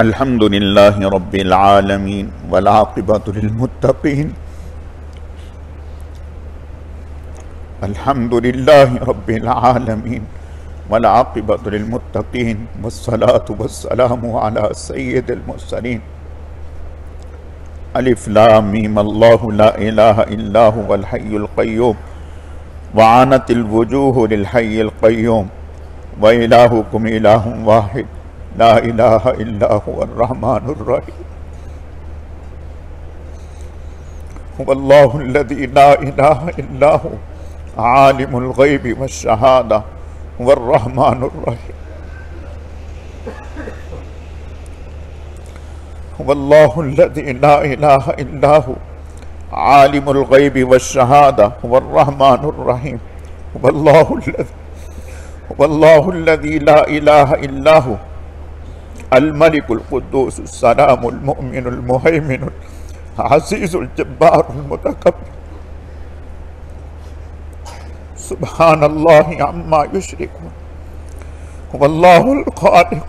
الحمد لله رب العالمين والعاقبة للمتقين. الحمد لله رب العالمين والعاقبة للمتقين، والصلاة والسلام على سيد المرسلين. الف لام میم اللہ لا الہ الا هو الحی القیوم وعنت الوجوہ للحی القیوم وإلہکم الہ واحد لا الہ الا هو الرحمن الرحیم. هو اللہ الذی لا الہ الا هو عالم الغیب والشہادہ هو الرحمن الرحیم. هو اللہ الذی لا الہ الا هو عالم الغیب والشہادہ هو الرحمن الرحیم. هو اللہ الذی لا الہ الا هو الملک القدوس السلام المؤمن المہیمن العزیز الجبار المتکبر. سبحان اللہ عما یشرکون. هو اللہ الخالق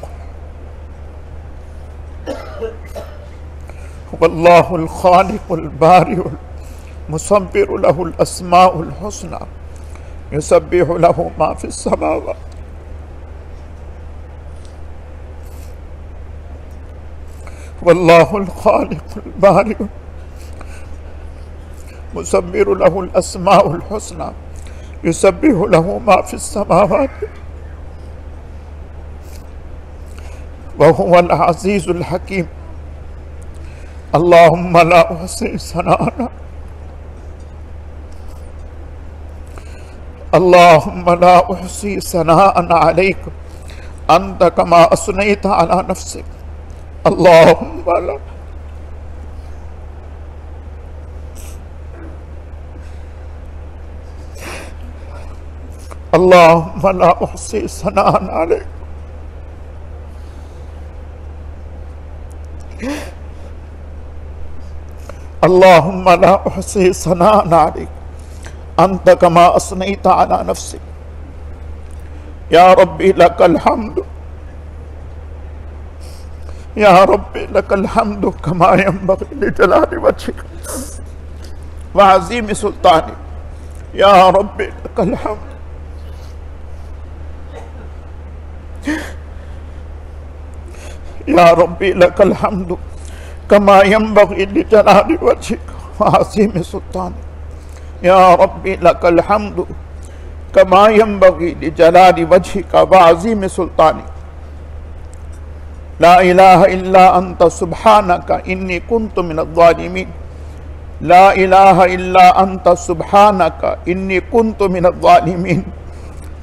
هو اللہ الخالق البارئ المصور له الاسماء الحسنى يسبح له ما في السماوات هو اللہ الخالق البارئ المصور له الاسماء الحسنى يسبح له ما في السماوات وهو العزيز الحكيم. اللهم لا أحصي ثناء اللهم لا أحصي ثناء عليك أنت كما أثنيت على نفسك. اللهم لا اللهم لا أحصي ثناء عليك اللهم لا أحصي ثناء عليك أنت كما أثنيت على نفسك. يا ربي لك الحمد يا ربي لك الحمد كما ينبغي لجلال وجهك وعظيم سلطانك. يا ربي لك الحمد يا ربي لك الحمد كما ينبغي لجلال وجهك وعظيم سلطانك. يا ربي لك الحمد كما ينبغي لجلال وجهك وعظيم سلطانك. لا إله إلا أنت سبحانك إني كنت من الظالمين. لا إله إلا أنت سبحانك إني كنت من الظالمين.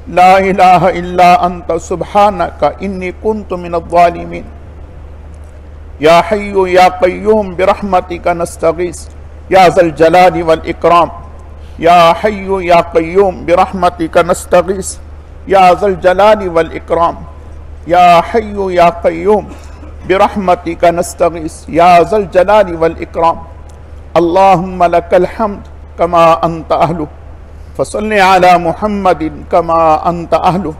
لا إله إلا أنت سبحانك إني كنت من الظالمين. یا حی یا قیوم برحمتک نستغیث یا ذا الجلال والإکرام. یا حی یا قیوم برحمتک نستغیث یا ذا الجلال والإکرام. یا حی یا قیوم برحمتک نستغیث یا ذا الجلال والإکرام. اللہم لک الحمد کما انت اہلہ فصل علی محمد کما انت اہلہ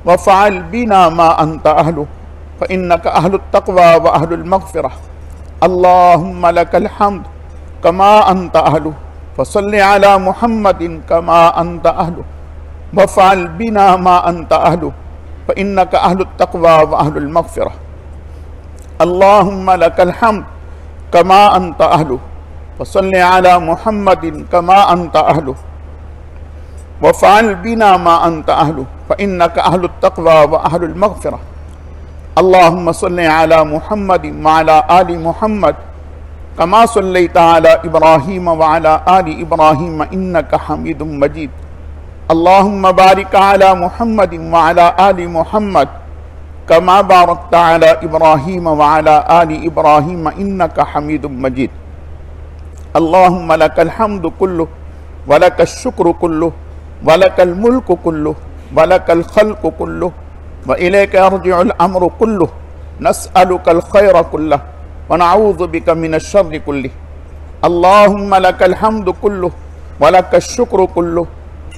وفعل بنا ما انت اہلہ فإنك أهل التقوى وأهل المغفرة. اللهم لك الحمد كما أنت أهله فصل على محمد كما أنت أهله وفعل بنا ما أنت أهله فإنك أهل التقوى وأهل المغفرة. اللهم لك الحمد كما أنت أهله فصل على محمد كما أنت أهله وفعل بنا ما أنت أهله فإنك أهل التقوى وأهل المغفرة. اللهم صل على محمد وعلى آل محمد كما صليت على إبراهيم وعلى آل إبراهيم إنك حميد مجيد. اللهم بارك على محمد وعلى آل محمد كما باركت على إبراهيم وعلى آل إبراهيم إنك حميد مجيد. اللهم لك الحمد كله ولك الشكر كله ولك الملك كله ولك الخلق كله وإليك يرجع الأمر كله. نسألك الخير كله ونعوذ بك من الشر كله. اللهم لك الحمد كله ولك الشكر كله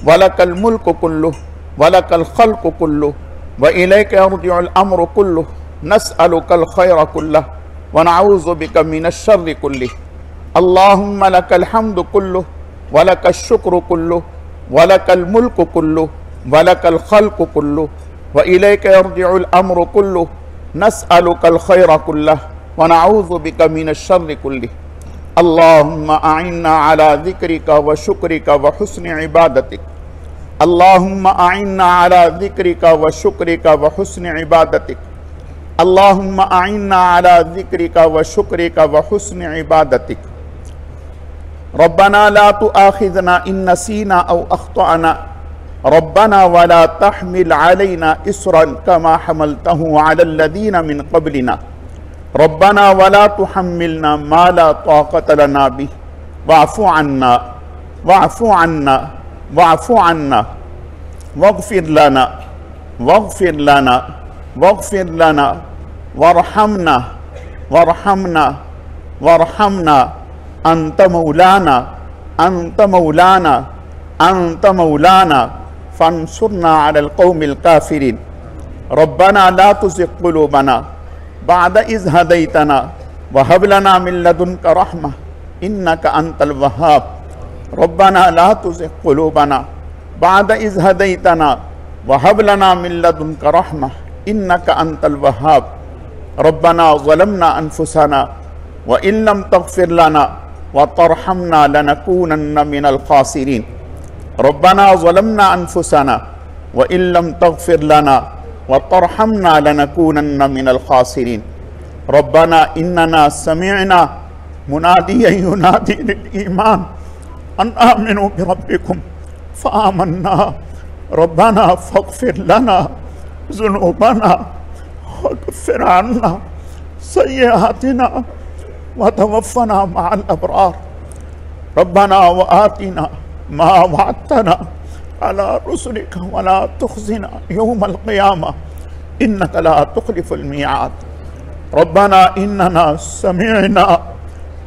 ولك الملك كله ولك الخلق كله وإليك يرجع الأمر كله. نسألك الخير كله ونعوذ بك من الشر كله اللهم لك الحمد كله ولك الشكر كله ولك الملك كله ولك الخلق كله وإليك يرجع الأمر كله نسألك الخير كله ونعوذ بك من الشر كله اللهم أعنا على ذكرك وشكرك وحسن عبادتك اللهم أعنا على ذكرك وشكرك وحسن عبادتك اللهم أعنا على ذكرك وشكرك وحسن عبادتك ربنا لا تؤاخذنا إن نسينا أو أخطأنا ربنا ولا تحمل علينا إصرا كما حملته على الذين من قبلنا ربنا ولا تحملنا ما لا طاقة لنا به واعف عنا واعف عنا واعف عنا واغفر لنا واغفر لنا واغفر لنا وارحمنا وارحمنا وارحمنا أنت مولانا أنت مولانا أنت مولانا فانصرنا على القوم الكافرين ربنا لا تزغ قلوبنا بعد إذ هديتنا وهب لنا من لدنك رحمة إنك أنت الوهاب ربنا لا تزغ قلوبنا بعد إذ هديتنا وهب لنا من لدنك رحمة إنك أنت الوهاب ربنا ظلمنا أنفسنا وإن لم تغفر لنا وترحمنا لنكونن من الخاسرين ربنا ظلمنا أنفسنا وإن لم تغفر لنا وترحمنا لنكونن من الخاسرين ربنا إننا سمعنا مناديا ينادي للإيمان أن آمنوا بربكم فآمنا ربنا فاغفر لنا ذنوبنا وكفر عنا سيئاتنا وتوفنا مع الأبرار ربنا وآتنا ما وعدتنا على رسلك ولا تخزنا يوم القيامة إنك لا تخلف الميعاد ربنا إننا سمعنا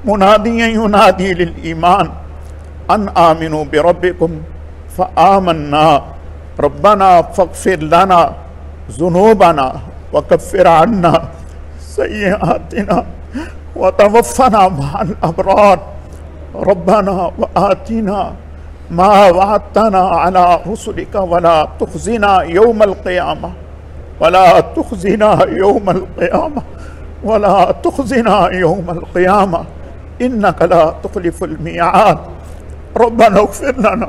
مناديا ينادي للإيمان أن آمنوا بربكم فآمنا ربنا فاغفر لنا ذنوبنا وكفر عنا سيئاتنا وتوفنا مع الأبرار ربنا وآتنا ما وعدتنا على رسلك ولا تخزنا يوم القيامة ولا تخزنا يوم القيامة ولا تخزنا يوم القيامة إنك لا تخلف الميعاد ربنا اغفر لنا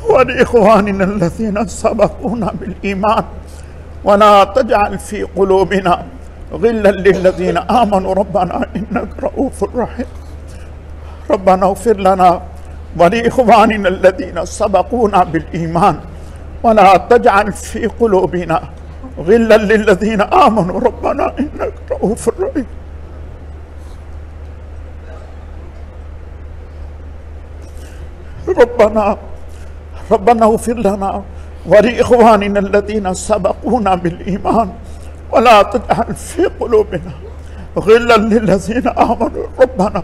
ولإخواننا الذين سبقونا بالإيمان ولا تجعل في قلوبنا غلا للذين آمنوا ربنا إنك رؤوف رحيم ربنا اغفر لنا ولإخواننا الذين سبقونا بالإيمان ولا تجعل في قلوبنا غلا للذين آمنوا ربنا إنك رؤوف رحيم ربنا اغفر لنا ولإخواننا الذين سبقونا بالإيمان ولا تجعل في قلوبنا غلا للذين آمنوا ربنا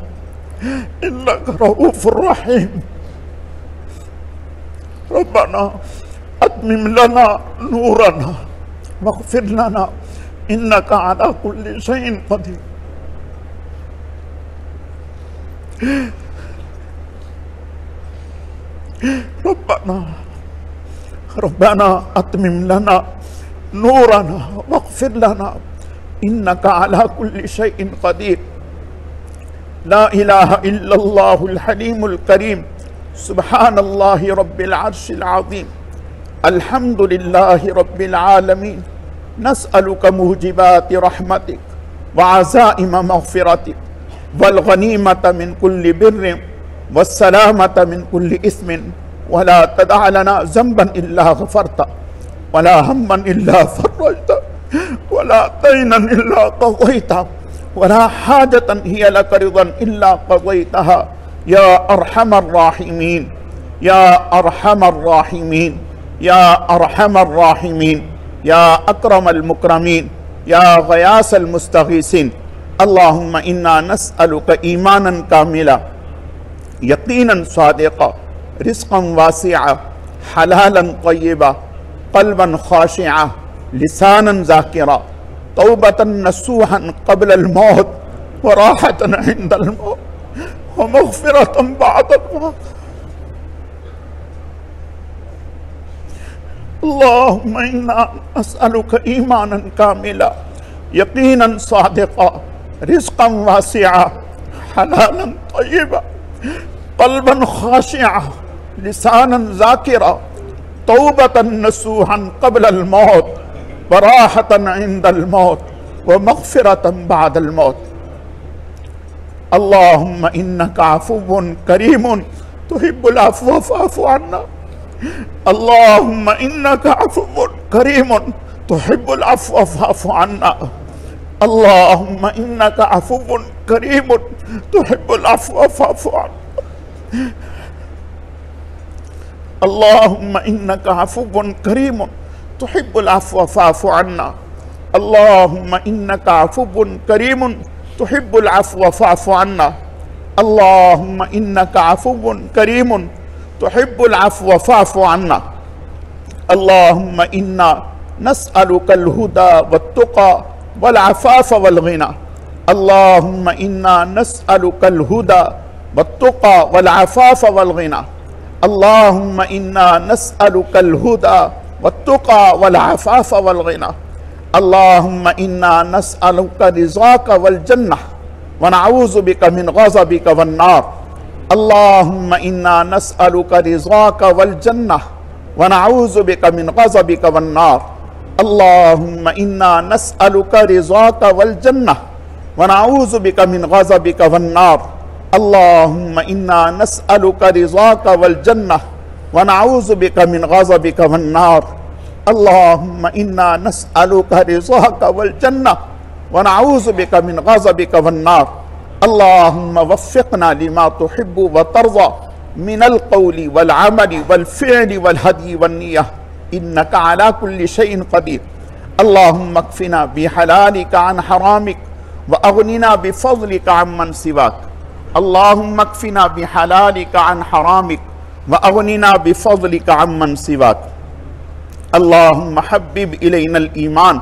إنك رؤوف رحيم ربنا أتمم لنا نورنا واغفر لنا إنك على كل شيء قدير ربنا أتمم لنا نورنا واغفر لنا إنك على كل شيء قدير لا إله إلا الله الحليم الكريم سبحان الله رب العرش العظيم الحمد لله رب العالمين نسألك موجبات رحمتك وعزائم مغفرتك والغنيمة من كل بر والسلامة من كل إثم ولا تدع لنا ذنبا إلا غفرته ولا هما إلا فرجته ولا دينا إلا قضيته ولا حاجة هي لك رضا إلا قضيتها يا أرحم الراحمين يا أرحم الراحمين يا أرحم الراحمين يا أكرم المكرمين يا غياث المستغيثين اللهم إنا نسألك إيمانا كاملا يقينا صادقا رزقا واسعا حلالا طيبا قلبا خاشعا لسانا ذاكرا توبة نصوحا قبل الموت وراحة عند الموت ومغفرة بعد الموت. اللهم إنا نسألك إيمانا كاملا، يقينا صادقا، رزقا واسعا، حلالا طيبا، قلبا خاشعا، لسانا ذاكرا، توبة نصوحا قبل الموت وراحة عند الموت ومغفرة بعد الموت. اللهم إنك عفو كريم تحب العفو فاعف عنا. اللهم إنك عفو كريم تحب العفو فاعف عنا. اللهم إنك عفو كريم تحب العفو فاعف عنا. اللهم إنك عفو كريم تحب العفو فاعف عنا. اللهم إنك عفو كريم تحب العفو فاعف عنا. اللهم إنك عفو كريم تحب العفو فاعف عنا. اللهم إنا نسألك الهدى والتقى والعفاف والغنى. اللهم إنا نسألك الهدى والتقى والعفاف والغنى. اللهم إنا نسألك الهدى والتقى والعفاف والغنى. اللهم إنا نسألك رضاك والجنة ونعوذ بك من غضبك والنار. اللهم إنا نسألك رضاك والجنة ونعوذ بك من غضبك والنار. اللهم إنا نسألك رضاك والجنة ونعوذ بك من غضبك والنار. اللهم إنا نسألك رضاك والجنة ونعوذ بك من غضبك والنار. اللهم إنا نسألك رضاك والجنة ونعوذ بك من غضبك والنار. اللهم وفقنا لما تحب وترضى من القول والعمل والفعل والهدي والنية، إنك على كل شيء قدير. اللهم اكفنا بحلالك عن حرامك وأغننا بفضلك عمن سواك. اللهم اكفنا بحلالك عن حرامك وأغننا بفضلك عمن سواك. اللهم حبب إلينا الإيمان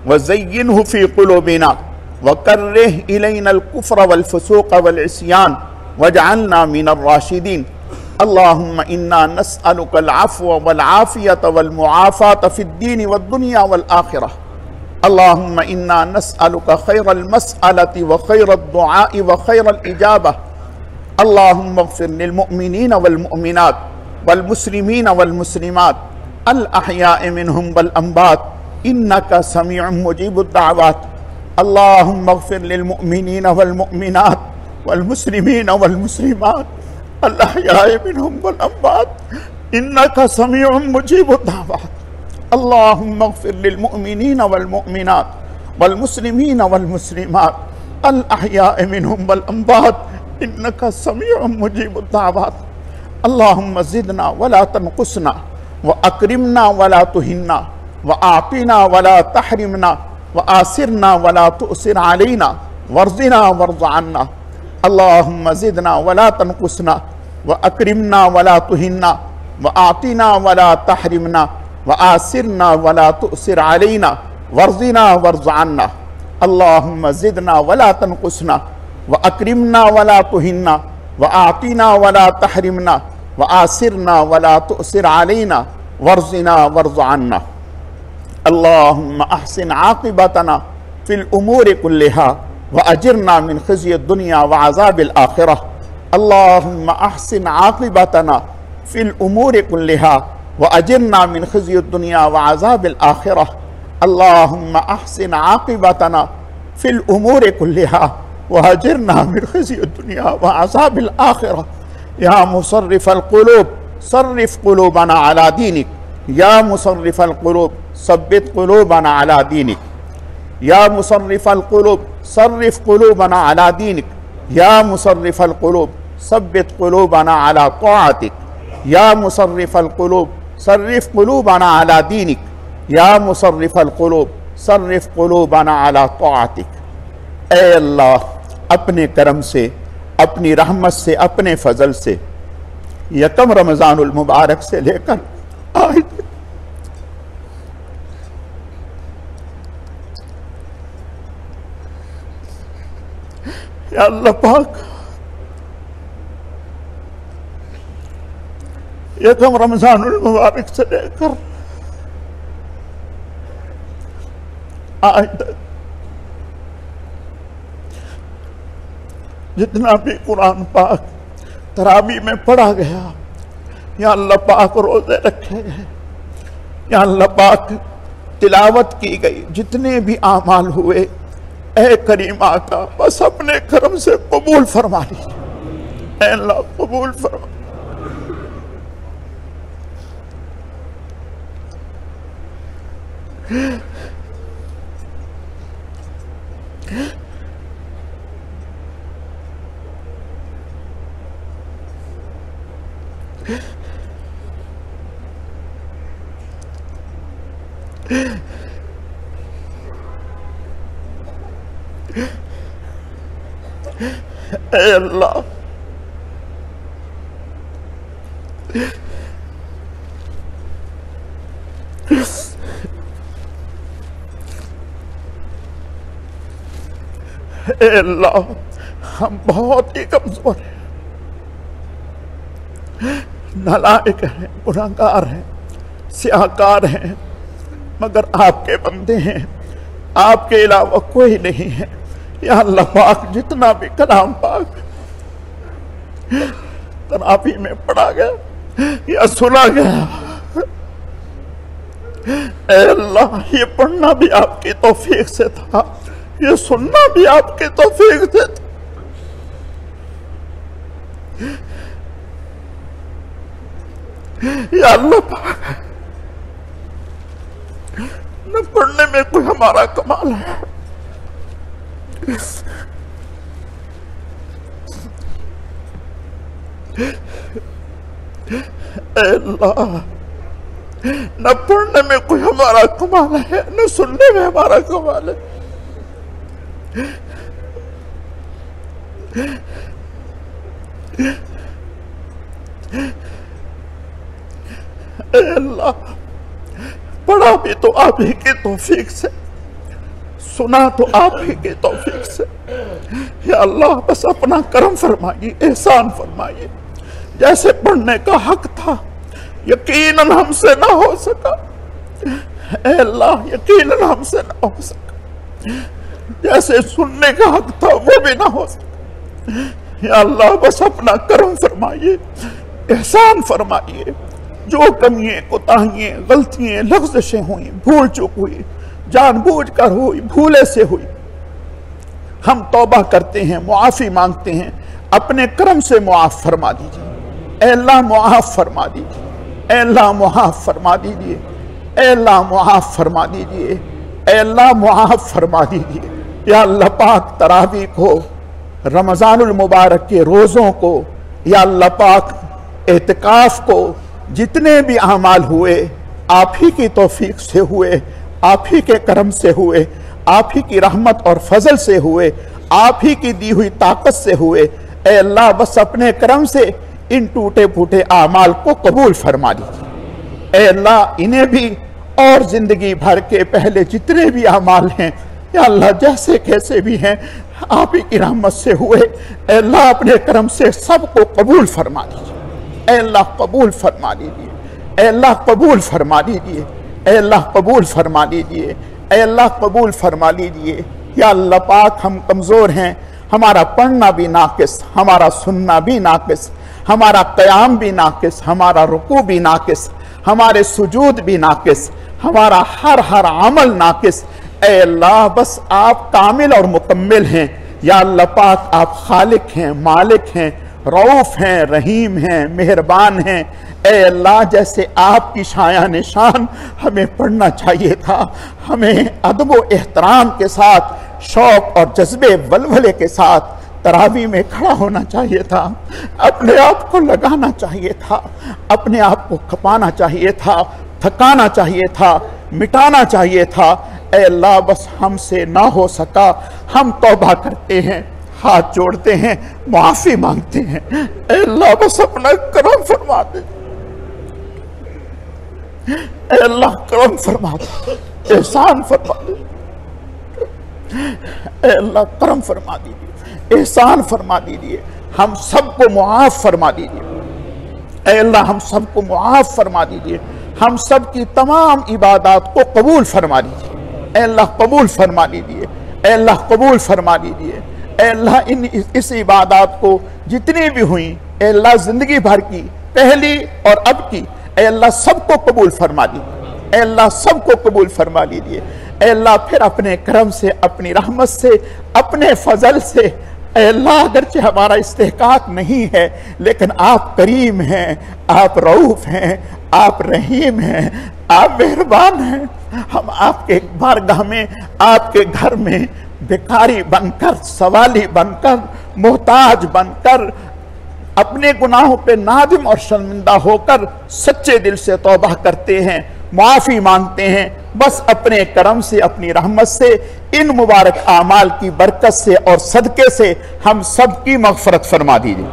وزينه في قلوبنا وكره إلينا الكفر والفسوق والعصيان واجعلنا من الراشدين. اللهم إنا نسألك العفو والعافية والمعافاة في الدين والدنيا والآخرة. اللهم إنا نسألك خير المسألة وخير الدعاء وخير الإجابة. اللهم اغفر للمؤمنين والمؤمنات والمسلمين والمسلمات الأحياء منهم والأموات إنك سميع مجيب الدعوات. اللهم اغفر للمؤمنين والمؤمنات والمسلمين والمسلمات الأحياء منهم والأموات إنك سميع مجيب الدعوات. اللهم اغفر للمؤمنين والمؤمنات والمسلمين والمسلمات الأحياء منهم والأموات إنك سميع مجيب الدعوات. اللهم زدنا ولا تنقصنا وأكرمنا ولا تهنا وأعطنا ولا تحرمنا وآسرنا ولا تؤسر علينا وارزنا وارض عنا. اللهم زدنا ولا تنقصنا وأكرمنا ولا تهنا وأعطنا ولا تحرمنا وآسرنا ولا تؤسر علينا وارزنا وارض عنا. اللهم زدنا ولا تنقصنا وأكرمنا ولا تهنا وأعطنا ولا تحرمنا وآسرنا ولا تؤسر علينا وارزنا وارض عنا. اللهم أحسن عاقبتنا في الأمور كلها وأجرنا من خزي الدنيا وعذاب الآخرة. اللهم أحسن عاقبتنا في الأمور كلها وأجرنا من خزي الدنيا وعذاب الآخرة. اللهم أحسن عاقبتنا في الأمور كلها وأجرنا من خزي الدنيا وعذاب الآخرة. يا مصرف القلوب صرف قلوبنا على دينك. يا مصرف القلوب ثبت قلوبنا على دينك. يا مصرف القلوب صرف قلوبنا على دينك. يا مصرف القلوب ثبت قلوبنا على طاعتك. يا مصرف القلوب صرف قلوبنا على دينك. يا مصرف القلوب صرف قلوبنا على طاعتك. اے اللہ اپنے کرم سے، اپنی رحمت سے، اپنے فضل سے یکم رمضان المبارک سے لے کر آج یا اللہ پاک یکم رمضان المبارک سے لے کر آج تک جتنا بھی قرآن پاک تراویح میں پڑھا گیا، یا اللہ پاک روزے رکھے گئے، یا اللہ پاک تلاوت کی گئی، جتنے بھی اعمال ہوئے، اے کریم آقا بس اپنے کرم سے قبول فرما لیجیے، اے اللہ قبول فرما۔ اے اللہ اے اللہ ہم بہت ہی کمزور ہیں، نالائق ہیں، گناہگار ہیں، سیاہکار ہیں، مگر آپ کے بندے ہیں، آپ کے علاوہ کوئی نہیں ہے۔ یا اللہ پاک جتنا بھی کلام پاک تراویح میں پڑھا گیا یا سنا گیا، اے اللہ یہ پڑھنا بھی آپ کی توفیق سے تھا، یہ سننا بھی آپ کی توفیق سے تھا۔ یا اللہ پاک نہ پڑھنے میں کوئی ہمارا کمال ہے، اے اللہ نہ پڑھنے میں کوئی ہمارا کمال ہے، نہ سننے میں ہمارا کمال ہے۔ اے اللہ پڑھا بھی تو آپ ہی کی توفیق سے، سنا تو آپ ہی کی توفیق سے، یا اللہ بس اپنا کرم فرمائیے، احسان فرمائیے۔ جیسے پڑھنے کا حق تھا یقیناً ہم سے نہ ہو سکا، اے اللہ یقیناً ہم سے نہ ہو سکا، جیسے سننے کا حق تھا وہ بھی نہ ہو سکا، یا اللہ بس اپنا کرم فرمائیے، احسان فرمائیے۔ جو کمیاں، کوتاہیاں، غلطیاں، لغزشیں ہوئیں، بھول چوک ہوئی، جان بوجھ کر ہوئی، بھولے سے ہوئی، ہم توبہ کرتے ہیں، معافی مانگتے ہیں، اپنے کرم سے معاف فرما دیجیے، اے اللہ معاف فرما دیجیے، اے اللہ معاف فرما دیجیے، اے اللہ معاف فرما دیجیے، اے اللہ معاف فرما دیجیے۔ یا اللہ پاک تراویح کو، رمضان المبارک کے روزوں کو، یا اللہ پاک اعتکاف کو، جتنے بھی اعمال ہوئے آپ ہی کی توفیق سے ہوئے، آپ ہی کے کرم سے ہوئے، آپ ہی کی رحمت اور فضل سے ہوئے، آپ ہی کی دی ہوئی طاقت سے ہوئے، اے اللہ بس اپنے کرم سے ان ٹوٹے پھوٹے اعمال کو قبول فرما لیجیے، اے اللہ انہیں بھی اور زندگی بھر کے پہلے جتنے بھی اعمال ہیں، یا اللہ جیسے کیسے بھی ہیں آپ ہی کی رحمت سے ہوئے، اے اللہ اپنے کرم سے سب کو قبول فرما لیجیے، اے اللہ قبول فرما لیجیے، اے اللہ قبول فرما لیجیے، اے اللہ قبول فرما لیجیے، اے اللہ قبول فرما لیجیے۔ یا اللہ پاک ہم کمزور ہیں، ہمارا پڑھنا بھی ناقص، ہمارا سننا بھی ناقص، ہمارا قیام بھی ناقص، ہمارا رکوع بھی ناقص، ہمارے سجود بھی ناقص، ہمارا ہر عمل ناقص، اے اللہ بس آپ کامل اور مکمل ہیں۔ یا اللہ پاک آپ خالق ہیں، مالک ہیں، رؤوف ہیں، رحیم ہیں، مہربان ہیں، اے اللہ جیسے آپ کی شایان شان ہمیں پڑھنا چاہیے تھا، ہمیں ادب و احترام کے ساتھ، شوق اور جذبے ولولے کے ساتھ تراویح میں کھڑا ہونا چاہیے تھا، اپنے آپ کو لگانا چاہیے تھا، اپنے آپ کو کھپانا چاہیے تھا، تھکانا چاہیے تھا، مٹانا چاہیے تھا، اے اللہ بس ہم سے نہ ہو سکا، ہم توبہ کرتے ہیں، ہاتھ جوڑتے ہیں، معافی مانگتے ہیں، اے اللہ بس اپنا کرم فرما دے، اے اللہ کرم فرما دے، احسان فرما دے، اے اللہ کرم فرما دیجیے، احسان فرما دیجئے، ہم سب کو معاف فرما دیجئے۔ اے اللہ ہم سب کو معاف فرما دیجئے، ہم سب کی تمام عبادات کو قبول فرما دیجئے۔ اے اللہ قبول فرما دیجئے، اے اللہ قبول فرما دیجئے۔ اے اللہ اس عبادات کو جتنی بھی ہوئیں، اے اللہ زندگی بھر کی، پہلی اور اب کی، اے اللہ سب کو قبول فرما دیجئے۔ اے اللہ سب کو قبول فرما لیجئے۔ اے اللہ پھر اپنے کرم سے، اپنی رحمت سے، اپنے فضل سے، اے اللہ اگرچہ ہمارا استحقاق نہیں ہے لیکن آپ کریم ہیں، آپ رؤوف ہیں، آپ رحیم ہیں، آپ مہربان ہیں۔ ہم آپ کے بارگاہ میں، آپ کے گھر میں بیکاری بن کر، سوالی بن کر، محتاج بن کر، اپنے گناہوں پہ نادم اور شرمندہ ہو کر سچے دل سے توبہ کرتے ہیں، معافی مانگتے ہیں۔ بس اپنے کرم سے، اپنی رحمت سے، ان مبارک اعمال کی برکت سے اور صدقے سے ہم سب کی مغفرت فرما دیجیے۔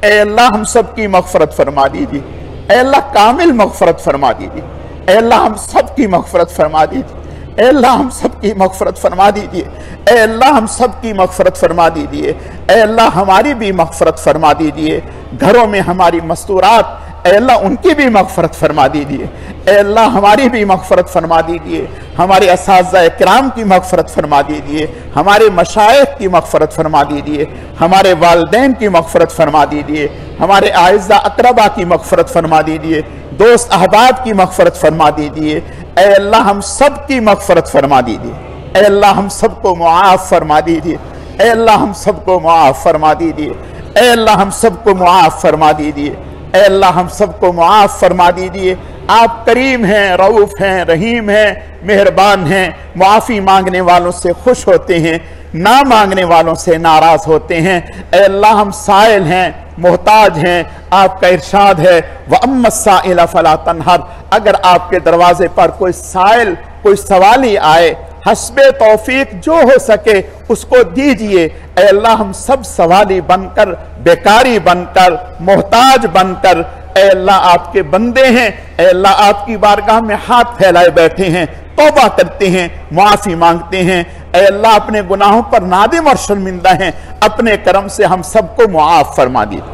اے اللہ ہم سب کی مغفرت فرما دیجیے۔ اے اللہ کامل مغفرت فرما دیجیے۔ اے اللہ ہم سب کی مغفرت فرما دیجیے۔ اے اللہ ہم سب کی مغفرت فرما دیجیے۔ اے اللہ ہم سب کی مغفرت فرما دیجیے۔ اے اللہ ہماری بھی مغفرت فرما دیجیے۔ گھروں میں ہماری مستورات، اے اللہ ان کی بھی مغفرت فرما دیجیے۔ اے اللہ ہماری بھی مغفرت فرما دیجیے۔ ہمارے اساتذہ کرام کی مغفرت فرما دیجیے۔ ہمارے مشائخ کی مغفرت فرما دیجیے۔ ہمارے والدین کی مغفرت فرما دیجیے۔ ہمارے اعزاء اقربا کی مغفرت فرما دیجیے۔ دوست احباب کی مغفرت فرما دیجیے۔ اے اللہ ہم سب کی مغفرت فرما دیجیے۔ اے اللہ ہم سب کو معاف فرما دیجیے۔ اے اللہ ہم سب کو معاف فرما دیجیے۔ اے اللہ ہم سب کو معاف فرما دیجیے۔ اے اللہ ہم سب کو معاف فرما دیجیے۔ آپ کریم ہیں، رؤوف ہیں، رحیم ہیں، مہربان ہیں، معافی مانگنے والوں سے خوش ہوتے ہیں، نہ مانگنے والوں سے ناراض ہوتے ہیں۔ اے اللہ ہم سائل ہیں، محتاج ہیں۔ آپ کا ارشاد ہے وَأَمَّا السَّائِلَ فَلَا تَنْهَرْ، اگر آپ کے دروازے پر کوئی سائل، کوئی سوالی آئے، حسب توفیق جو ہو سکے اس کو دیجئے۔ اے اللہ ہم سب سوالی بن کر، بیکاری بن کر، محتاج بن کر، اے اللہ آپ کے بندے ہیں۔ اے اللہ آپ کی بارگاہ میں ہاتھ پھیلائے بیٹھے ہیں، توبہ کرتے ہیں، معافی مانگتے ہیں۔ اے اللہ اپنے گناہوں پر نادم اور شرمندہ ہیں، اپنے کرم سے ہم سب کو معاف فرما دیجیے۔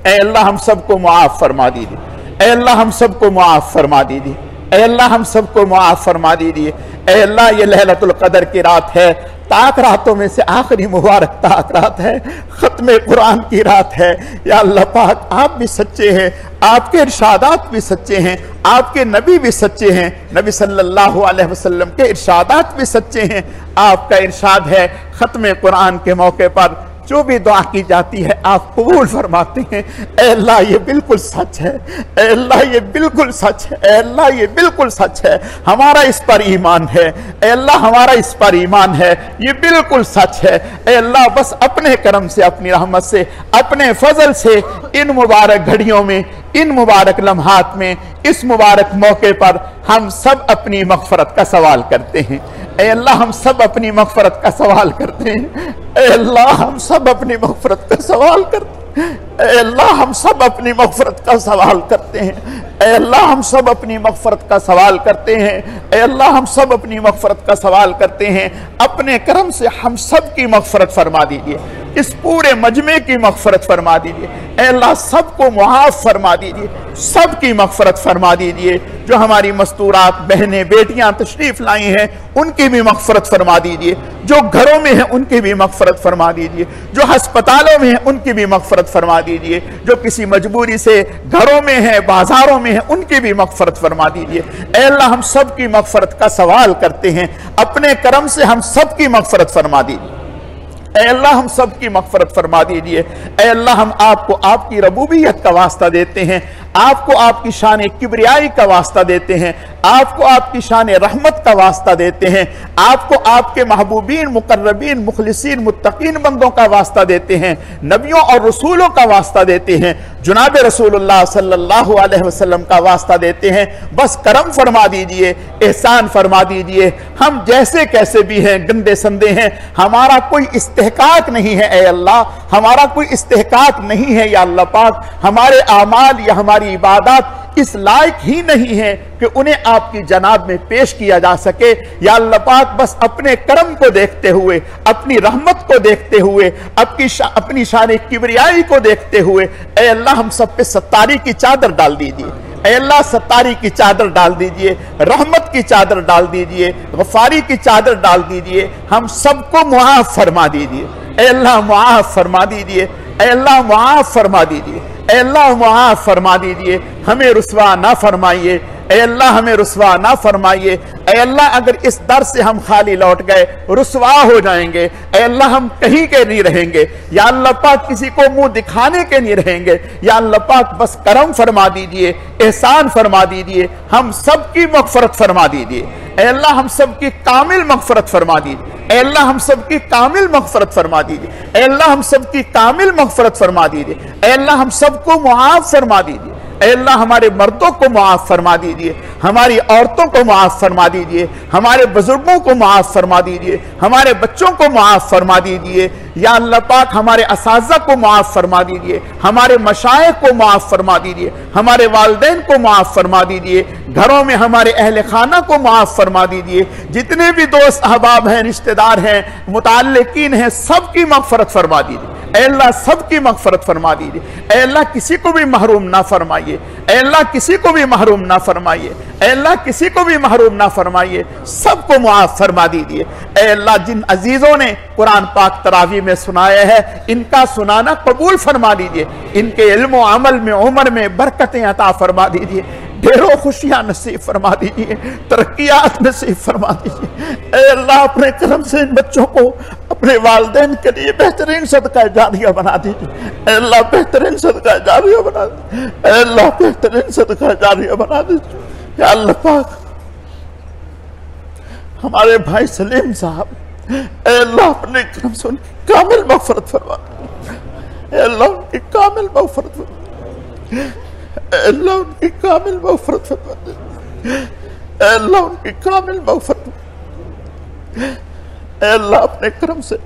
اے اللہ ہم سب کو معاف فرما دیجیے۔ اے اللہ ہم سب کو معاف فرما دیجیے۔ اے اللہ ہم سب کو معاف فرما دیجیے۔ اے اللہ یہ لیلۃ القدر کی رات ہے، تاک راتوں میں سے آخری مبارک تاک رات ہے، ختم قرآن کی رات ہے۔ یا اللہ پاک آپ بھی سچے ہیں، آپ کے ارشادات بھی سچے ہیں، آپ کے نبی بھی سچے ہیں، نبی صلی اللہ علیہ وسلم کے ارشادات بھی سچے ہیں۔ آپ کا ارشاد ہے ختم قرآن کے موقع پر جو بھی دعا کی جاتی ہے آپ قبول فرماتے ہیں۔ اے اللہ یہ بالکل سچ ہے، اے اللہ یہ بالکل سچ ہے، اے اللہ یہ بالکل سچ ہے، ہمارا اس پر ایمان ہے۔ اے اللہ ہمارا اس پر ایمان ہے، یہ بالکل سچ ہے۔ اے اللہ بس اپنے کرم سے، اپنی رحمت سے، اپنے فضل سے ان مبارک گھڑیوں میں، ان مبارک لمحات میں، اس مبارک موقع پر ہم سب اپنی مغفرت کا سوال کرتے ہیں۔ اے اللہ ہم سب اپنی مغفرت کا سوال کرتے ہیں۔ اے اللہ ہم سب اپنی مغفرت کا سوال کرتے ہیں۔ اے اللہ ہم سب اپنی مغفرت کا سوال کرتے ہیں۔ اے اللہ ہم سب اپنی مغفرت کا سوال کرتے ہیں۔ اے اللہ ہم سب اپنی مغفرت کا سوال کرتے ہیں۔ اپنے کرم سے ہم سب کی مغفرت فرما دیجیے، اس پورے مجمع کی مغفرت فرما دیجیے۔ اے اللہ سب کو معاف فرما دیجیے، سب کی مغفرت فرما دیجیے۔ جو ہماری مستورات بہنیں، بیٹیاں تشریف لائی ہیں ان کی بھی مغفرت فرما دیجیے، جو گھروں میں ہیں ان کی بھی مغفرت فرما دیجیے، جو ہسپتالوں میں ہیں ان کی بھی مغفرت فرما دیجیے، جو کسی مجبوری سے گھروں میں ہیں، بازاروں میں ہیں ان کی بھی مغفرت فرما دیجیے۔ اے اللہ ہم سب کی مغفرت کا سوال کرتے ہیں، اپنے کرم سے ہم سب کی مغفرت فرما دیجیے۔ اے اللہ ہم سب کی مغفرت فرما دیجیے۔ اے اللہ ہم آپ کو آپ کی ربوبیت کا واسطہ دیتے ہیں، آپ کو آپ کی شان کبریائی کا واسطہ دیتے ہیں، آپ کو آپ کی شان رحمت کا واسطہ دیتے ہیں، آپ کو آپ کے محبوبین، مقربین، مخلصین، متقین بندوں کا واسطہ دیتے ہیں، نبیوں اور رسولوں کا واسطہ دیتے ہیں، جناب رسول اللہ صلی اللہ علیہ وسلم کا واسطہ دیتے ہیں۔ بس کرم فرما دیجئے، احسان فرما دیجئے۔ ہم جیسے کیسے بھی ہیں، گندے سندے ہیں، ہمارا کوئی استحقاق نہیں ہے اے اللہ، ہمارا کوئی استحقاق نہیں ہے یا اللہ پاک۔ ہمارے اعمال یا ہماری عبادات اس لائق ہی نہیں ہے کہ انہیں آپ کی جناب میں پیش کیا جا سکے۔ یا اللہ پاک بس اپنے کرم کو دیکھتے ہوئے، اپنی رحمت کو دیکھتے ہوئے، اپنی شان کبریائی کو دیکھتے ہوئے اے اللہ ہم سب پہ ستاری کی چادر ڈال دیجئے۔ اے اللہ ستاری کی چادر ڈال دیجئے، رحمت کی چادر ڈال دیجئے، غفاری کی چادر ڈال دیجئے، ہم سب کو معاف فرما دیجئے۔ اے اللہ معاف فرما دیجئے، اے اللہ معاف فرما دیجئے، اے اللہ معاف فرما دیجئے، ہمیں رسوا نہ فرمائیے، اے اللہ ہمیں رسوا نہ فرمائیے۔ اے اللہ اگر اس در سے ہم خالی لوٹ گئے رسوا ہو جائیں گے، اے اللہ ہم کہیں کے نہیں رہیں گے، یا اللہ پاک کسی کو منہ دکھانے کے نہیں رہیں گے۔ یا اللہ پاک بس کرم فرما دیجئے، احسان فرما دیجئے، ہم سب کی مغفرت فرما دیجئے۔ اے اللہ ہم سب کی کامل مغفرت فرما دیجئے، اے اللہ ہم سب کی کامل مغفرت فرما دیجئے، اے اللہ ہم سب کی کامل مغفرت فرما دیجئے، اے اللہ ہم سب کو معاف فرما دیجئے، اے اللہ ہمارے مردوں کو معاف فرما دیجئے، ہماری عورتوں کو معاف فرما دیجئے، ہمارے بزرگوں کو معاف فرما دیجئے، ہمارے بچوں کو معاف فرما دیجئے۔ یا اللہ پاک ہمارے اساتذہ کو معاف فرما دیجئے، ہمارے مشائخ کو معاف فرما دیجئے، ہمارے والدین کو معاف فرما دیجئے، گھروں میں ہمارے اہل خانہ کو معاف فرما دیجئے، جتنے بھی دوست احباب ہیں، رشتہ دار ہیں، متعلقین ہیں، سب کی مغفرت فرما دیجئے۔ اے اللہ سب کی مغفرت فرما دیجئے، اے اللہ کسی کو بھی محروم نہ فرمائیے، اے اللہ کسی کو بھی محروم نہ فرمائیے، اے اللہ کسی کو بھی محروم نہ فرمائیے، سب کو معاف فرما دیجئے۔ اے اللہ جن عزیزوں نے قرآن پاک تراویح میں سنایا ہے ان کا سنانا قبول فرما دیجئے، ان کے علم و عمل میں عمر میں برکتیں عطا فرما دیجئے، ڈھیروں خوشیاں نصیب فرما دیجئے، ترقیات نصیب فرما دیجئے۔ اے اللہ اپنے کرم سے ان بچوں کو اپنے والدین کے لیے بہترین صدقہ جاریہ بنا دیجئے۔ اے اللہ بہترین صدقہ جاریہ بنا دیجئے، اے اللہ بہترین صدقہ جاریہ بنا دیجئے۔ یا اللہ پاک ہمارے بھائی سلیم صاحب، اے اللہ اپنے کرم سے ان کی کامل مغفرت فرما دیجئے، اے اللہ ان کی کامل مغفرت فرما دیجئے، اے اللہ ان کی کامل مغفرت فرما دیجئے، اے اللہ ان کی کامل مغفرت، اے اللہ اپنے کرم سے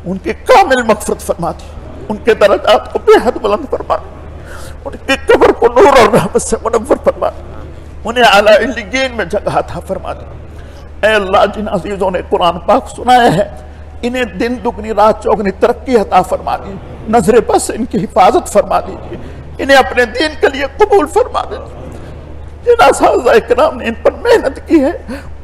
ان کی کامل مغفرت فرما دیجئے، ان کے درجات کو بے حد بلند فرما دیجئے، ان کی قبر کو نور اور رحمت سے منور فرما دیجئے، انہیں اعلیٰ علیین میں جگہ عطا فرما دیجئے۔ اے اللہ جن عزیزوں نے قرآن پاک سنایا ہے انہیں دن دگنی رات چوگنی ترقی عطا فرما دیجئے، نظر بس ان کی حفاظت فرما دیجئے، انہیں اپنے دین کے لیے قبول فرما دیجئے۔ جن اساتذہ اکرام نے ان پر محنت کی ہے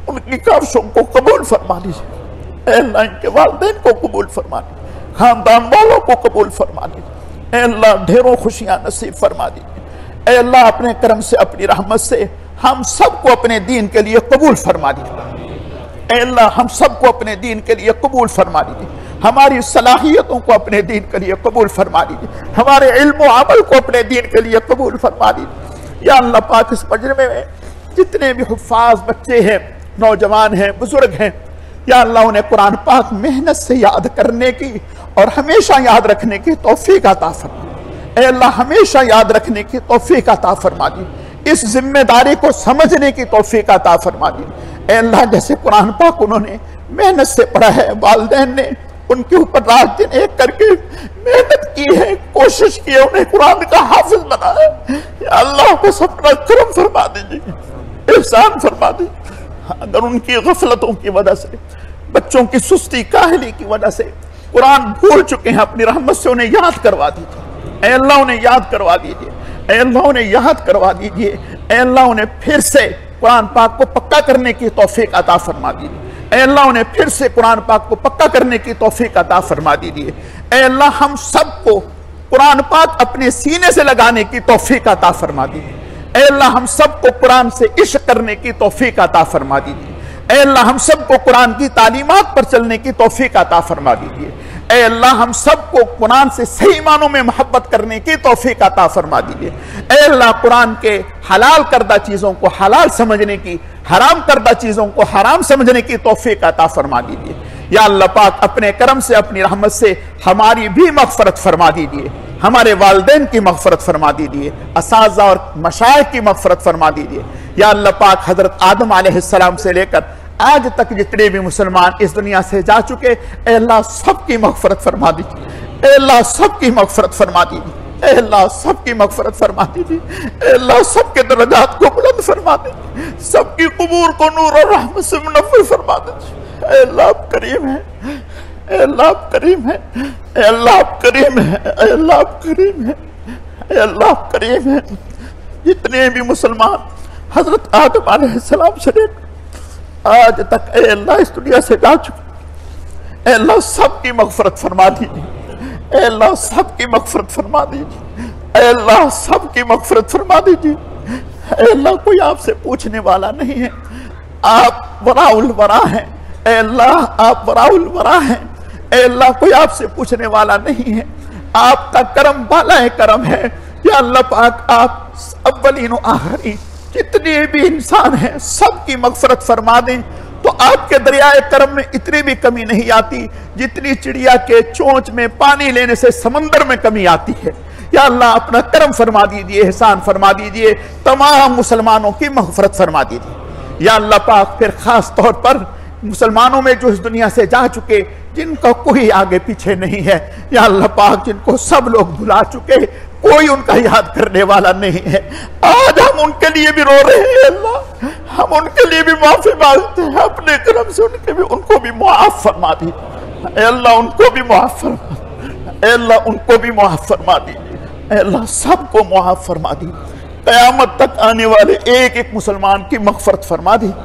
ان کی کاوشوں کو قبول فرما دیجئے۔ اے اللہ ان کے والدین کو قبول فرما دیجئے، خاندان والوں کو قبول فرما دیجئے۔ اے اللہ ڈھیروں خوشیاں نصیب فرما دیجئے۔ اے اللہ اپنے کرم سے اپنی رحمت سے ہم سب کو اپنے دین کے لیے قبول فرما دیجئے۔ اے اللہ ہم سب کو اپنے دین کے لیے قبول فرما دیجئے، ہماری صلاحیتوں کو اپنے دین کے لیے قبول فرما دیجئے، ہمارے علم و عمل کو اپنے دین کے لیے قبول فرما دیجئے۔ یا اللہ پاک اس مجمع میں جتنے بھی حفاظ بچے ہیں، نوجوان ہیں، بزرگ ہیں، یا اللہ انہیں قرآن پاک محنت سے یاد کرنے کی اور ہمیشہ یاد رکھنے کی توفیق عطا فرما۔ اے اللہ ہمیشہ یاد رکھنے کی توفیق عطا فرما دیجئے، اس ذمہ داری کو سمجھنے کی توفیق عطا فرما دیجئے۔ اے اللہ جیسے قرآن پاک انہوں نے محنت سے پڑھا ہے، والدین نے ان کے اوپر رات دن ایک کر کے محنت کی ہے، کوشش کی ہے، انہیں قرآن کا حافظ بنایا ہے، یا اللہ بس اپنا کرم فرما دیجئے، احسان فرما دیجئے۔ اگر ان کی غفلتوں کی وجہ سے، بچوں کی سستی کاہلی کی وجہ سے قرآن بھول چکے ہیں، اپنی رحمت سے انہیں یاد کروا دیجئے، اے اللہ انہیں یاد کروا دیجئے، اے اللہ انہیں یاد کروا دیجئے، اے اللہ انہیں پھر سے قرآن پاک کو پکا کرنے کی توفیق عطا فرما دیجئے، اے اللہ انہیں پھر سے قرآن پاک کو پکا کرنے کی توفیق عطا فرما دیجئے۔ اے اللہ ہم سب کو قرآن پاک اپنے سینے سے لگانے کی توفیق عطا فرما دیجئے، اے اللہ ہم سب کو قرآن سے عشق کرنے کی توفیق عطا فرما دیجئے، اے اللہ ہم سب کو قرآن کی تعلیمات پر چلنے کی توفیق عطا فرما دیجئے، اے اللہ ہم سب کو قرآن سے صحیح معنوں میں محبت کرنے کی توفیق عطا فرما دیجئے، اے اللہ قرآن کے حلال کردہ چیزوں کو حلال سمجھنے کی، حرام کردہ چیزوں کو حرام سمجھنے کی توفیق عطا فرما دیجئے۔ یا اللہ پاک اپنے کرم سے اپنی رحمت سے ہماری بھی مغفرت فرما دیجئے، ہمارے والدین کی مغفرت فرما دیجئے، اساتذہ اور مشائخ کی مغفرت فرما دیجئے۔ یا اللہ پاک حضرت آدم علیہ السلام سے لے کر آج تک جتنے بھی مسلمان اس دنیا سے جا چکے، اے اللہ سب کی مغفرت فرما دیجئے، اے اللہ سب کی مغفرت فرما دیجئے۔ اے اللہ سب کی مغفرت فرما دیجیے، اے اللہ سب کے درجات کو بلند فرما دیجیے، سب کی قبور کو نور اور رحمت سے منور فرما دیجیے۔ اے اللہ آپ کریم ہیں، اے اللہ آپ کریم ہیں، اے اللہ آپ کریم ہیں، اے اللہ آپ کریم ہیں، اے اللہ آپ کریم ہیں۔ جتنے بھی مسلمان حضرت آدم علیہ السلام سے لے کر آج تک اے اللہ اس دنیا سے جا چکے، اے اللہ سب کی مغفرت فرما دیجیے، اے اللہ سب کی مغفرت فرما دیجیے، اے اللہ سب کی مغفرت فرما دیجیے۔ اے اللہ کوئی آپ سے پوچھنے والا نہیں ہے، آپ وراء الورا ہیں، اے اللہ آپ وراء الورا ہیں، اے اللہ کوئی آپ سے پوچھنے والا نہیں ہے، آپ کا کرم بالائے کرم ہے۔ یا اللہ پاک آپ اولین و آخرین جتنے بھی انسان ہیں سب کی مغفرت فرما دیں، تو آپ کے دریائے کرم میں اتنی بھی کمی نہیں آتی جتنی چڑیا کے چونچ میں پانی لینے سے سمندر میں کمی آتی ہے۔ یا اللہ اپنا کرم فرما دیجئے، احسان فرما دیجئے، تمام مسلمانوں کی مغفرت فرما دیجئے۔ یا اللہ پاک پھر خاص طور پر مسلمانوں میں جو اس دنیا سے جا چکے، جن کا کوئی آگے پیچھے نہیں ہے، یا اللہ پاک جن کو سب لوگ بھلا چکے، کوئی ان کا یاد کرنے والا نہیں ہے، آج ہم ان کے لیے بھی رو رہے ہیں۔ اللہ ہم ان کے لیے بھی معافی مانگتے ہیں، اپنے کرم سے ان کو بھی معاف فرما دیجیے، اے اللہ ان کو بھی معاف فرما دیجیے، اے اللہ ان کو بھی معاف فرما دیجیے، اے اللہ سب کو معاف فرما دیجیے۔ قیامت تک آنے والے ایک ایک مسلمان کی مغفرت فرما دیجیے،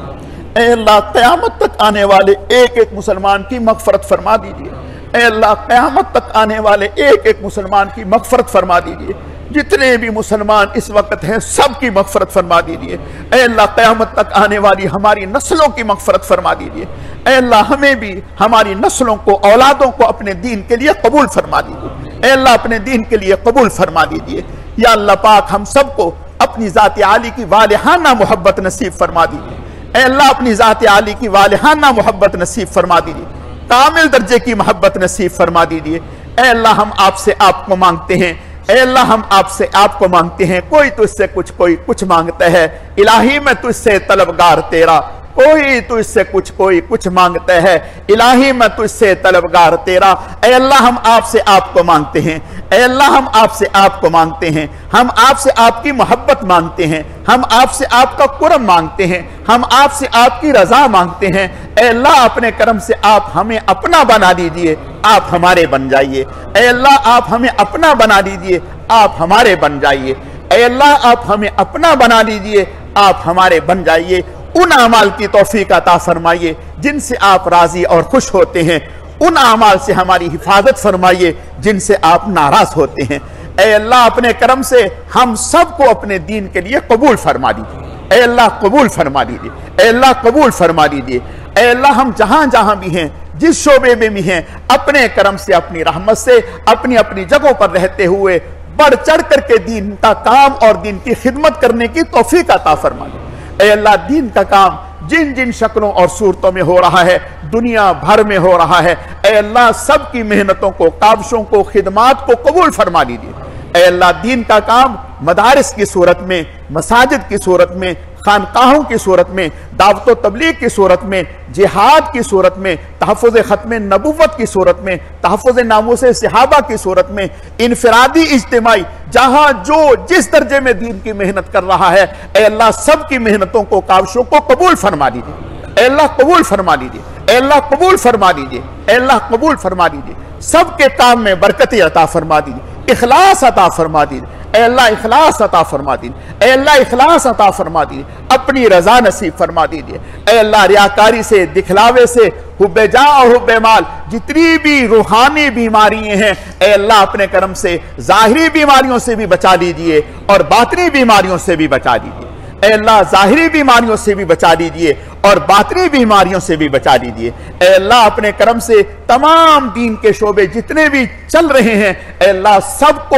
اے اللہ قیامت تک آنے والے ایک ایک مسلمان کی مغفرت فرما دیجیے، اے اللہ قیامت تک آنے والے ایک ایک مسلمان کی مغفرت فرما دیجیے۔ جتنے بھی مسلمان اس وقت ہیں سب کی مغفرت فرما دیجیے، اے اللہ قیامت تک آنے والی ہماری نسلوں کی مغفرت فرما دیجیے، اے اللہ ہمیں بھی ہماری نسلوں کو اولادوں کو اپنے دین کے لیے قبول فرما دیجیے، اے اللہ اپنے دین کے لیے قبول فرما دیجیے۔ یا اللہ پاک ہم سب کو اپنی ذات عالی کی والہانہ محبت نصیب فرما دیجیے، اے اللہ اپنی ذات عالی کی والہانہ محبت نصیب فرما دیجیے، کامل درجے کی محبت نصیب فرما دیجیے۔ اے اللہ ہم آپ سے آپ کو مانگتے ہیں، اے اللہ ہم آپ سے آپ کو مانگتے ہیں، کوئی تو اس سے کچھ کوئی کچھ مانگتا ہے، الہی میں تو اس سے طلبگار تیرا، کوئی تو اس سے کچھ کوئی کچھ مانگتا ہے، الہی میں تو اس سے طلبگار تیرا۔ اے اللہ ہم آپ سے آپ کو مانگتے ہیں، اے اللہ ہم آپ سے آپ کو مانگتے ہیں، ہم آپ سے آپ کی محبت مانگتے ہیں، ہم آپ سے آپ کا کرم مانگتے ہیں، ہم آپ سے آپ کی رضا مانگتے ہیں۔ اے اللہ اپنے کرم سے آپ ہمیں اپنا بنا دیجئے، آپ ہمارے بن جائیے، اے اللہ آپ ہمیں اپنا بنا دیجئے، آپ ہمارے بن جائیے، اے اللہ آپ ہمیں اپنا بنا دیجئے، آپ ہمارے بن جائیے۔ ان اعمال کی توفیق عطا فرمائیے جن سے آپ راضی اور خوش ہوتے ہیں، ان اعمال سے ہماری حفاظت فرمائیے جن سے آپ ناراض ہوتے ہیں۔ اے اللہ اپنے کرم سے ہم سب کو اپنے دین کے لیے قبول فرما دیجیے، اے اللہ قبول فرما دیجیے، اے اللہ قبول فرما دیجیے۔ اے اللہ ہم جہاں جہاں بھی ہیں، جس شعبے میں بھی ہیں، اپنے کرم سے اپنی رحمت سے اپنی اپنی جگہوں پر رہتے ہوئے بڑھ چڑھ کر کے دین کا کام اور دین کی خدمت کرنے کی توفیق عطا فرما دیجیے۔ اے اللہ دین کا کام جن جن شکلوں اور صورتوں میں ہو رہا ہے، دنیا بھر میں ہو رہا ہے، اے اللہ سب کی محنتوں کو، کاوشوں کو، خدمات کو قبول فرما دیجیے۔ اے اللہ دین کا کام مدارس کی صورت میں، مساجد کی صورت میں، خانقاہوں کی صورت میں، دعوت و تبلیغ کی صورت میں، جہاد کی صورت میں، تحفظ ختم نبوت کی صورت میں، تحفظ ناموس صحابہ کی صورت میں، انفرادی اجتماعی جہاں جو جس درجے میں دین کی محنت کر رہا ہے، اے اللہ سب کی محنتوں کو، کاوشوں کو قبول فرما دیجیے، اے اللہ قبول فرما دیجیے، اے اللہ قبول فرما دیجیے، اے اللہ قبول فرما دیجیے۔ سب کے کام میں برکت عطا فرما دیجیے، اخلاص عطا فرما دیجیے، اے اللہ اخلاص عطا فرما دیجیے، اے اللہ اخلاص عطا فرما دیجیے، اپنی رضا نصیب فرما دیجیے۔ اے اللہ ریاکاری سے، دکھلاوے سے، حب جاہ اور حب مال، جتنی بھی روحانی بیماریاں ہیں، اے اللہ اپنے کرم سے ظاہری بیماریوں سے بھی بچا لیجیے اور باطنی بیماریوں سے بھی بچا لیجیے۔ اے اللہ ظاہری بیماریوں سے بھی بچا لیجیے اور باطنی بیماریوں سے بھی بچا لیجیے۔ اے اللہ اپنے کرم سے تمام دین کے شعبے جتنے بھی چل رہے ہیں، اے اللہ سب کو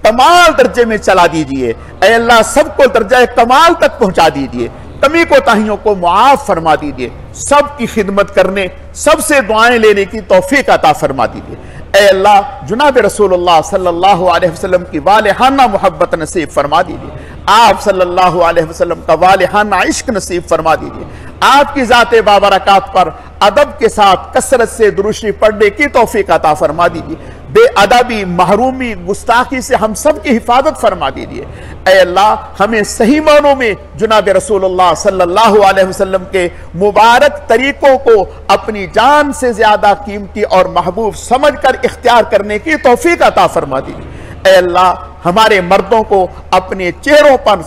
کمال درجے میں چلا دیجیے، اے اللہ سب کو درجہ کمال تک پہنچا دیجیے، کمی کوتاہیوں کو معاف فرما دیجیے، سب کی خدمت کرنے، سب سے دعائیں لینے کی توفیق عطا فرما دیجیے۔ اے اللہ جناب رسول اللہ صلی اللہ علیہ وسلم کی والہانہ محبت نصیب فرما دیجیے، آپ صلی اللہ علیہ وسلم کا والہانہ عشق نصیب فرما دیجیے، آپ کی ذات بابرکات پر ادب کے ساتھ کثرت سے درود شریف پڑھنے کی توفیق عطا فرما دیجیے۔ بے ادبی، محرومی، گستاخی سے ہم سب کی حفاظت فرما دیجئے۔ اے اللہ ہمیں صحیح معنوں میں جناب رسول اللہ صلی اللہ علیہ وسلم کے مبارک طریقوں کو اپنی جان سے زیادہ قیمتی اور محبوب سمجھ کر اختیار کرنے کی توفیق عطا فرما دیجئے۔ اے اللہ ہمارے مردوں کو اپنے چہروں پر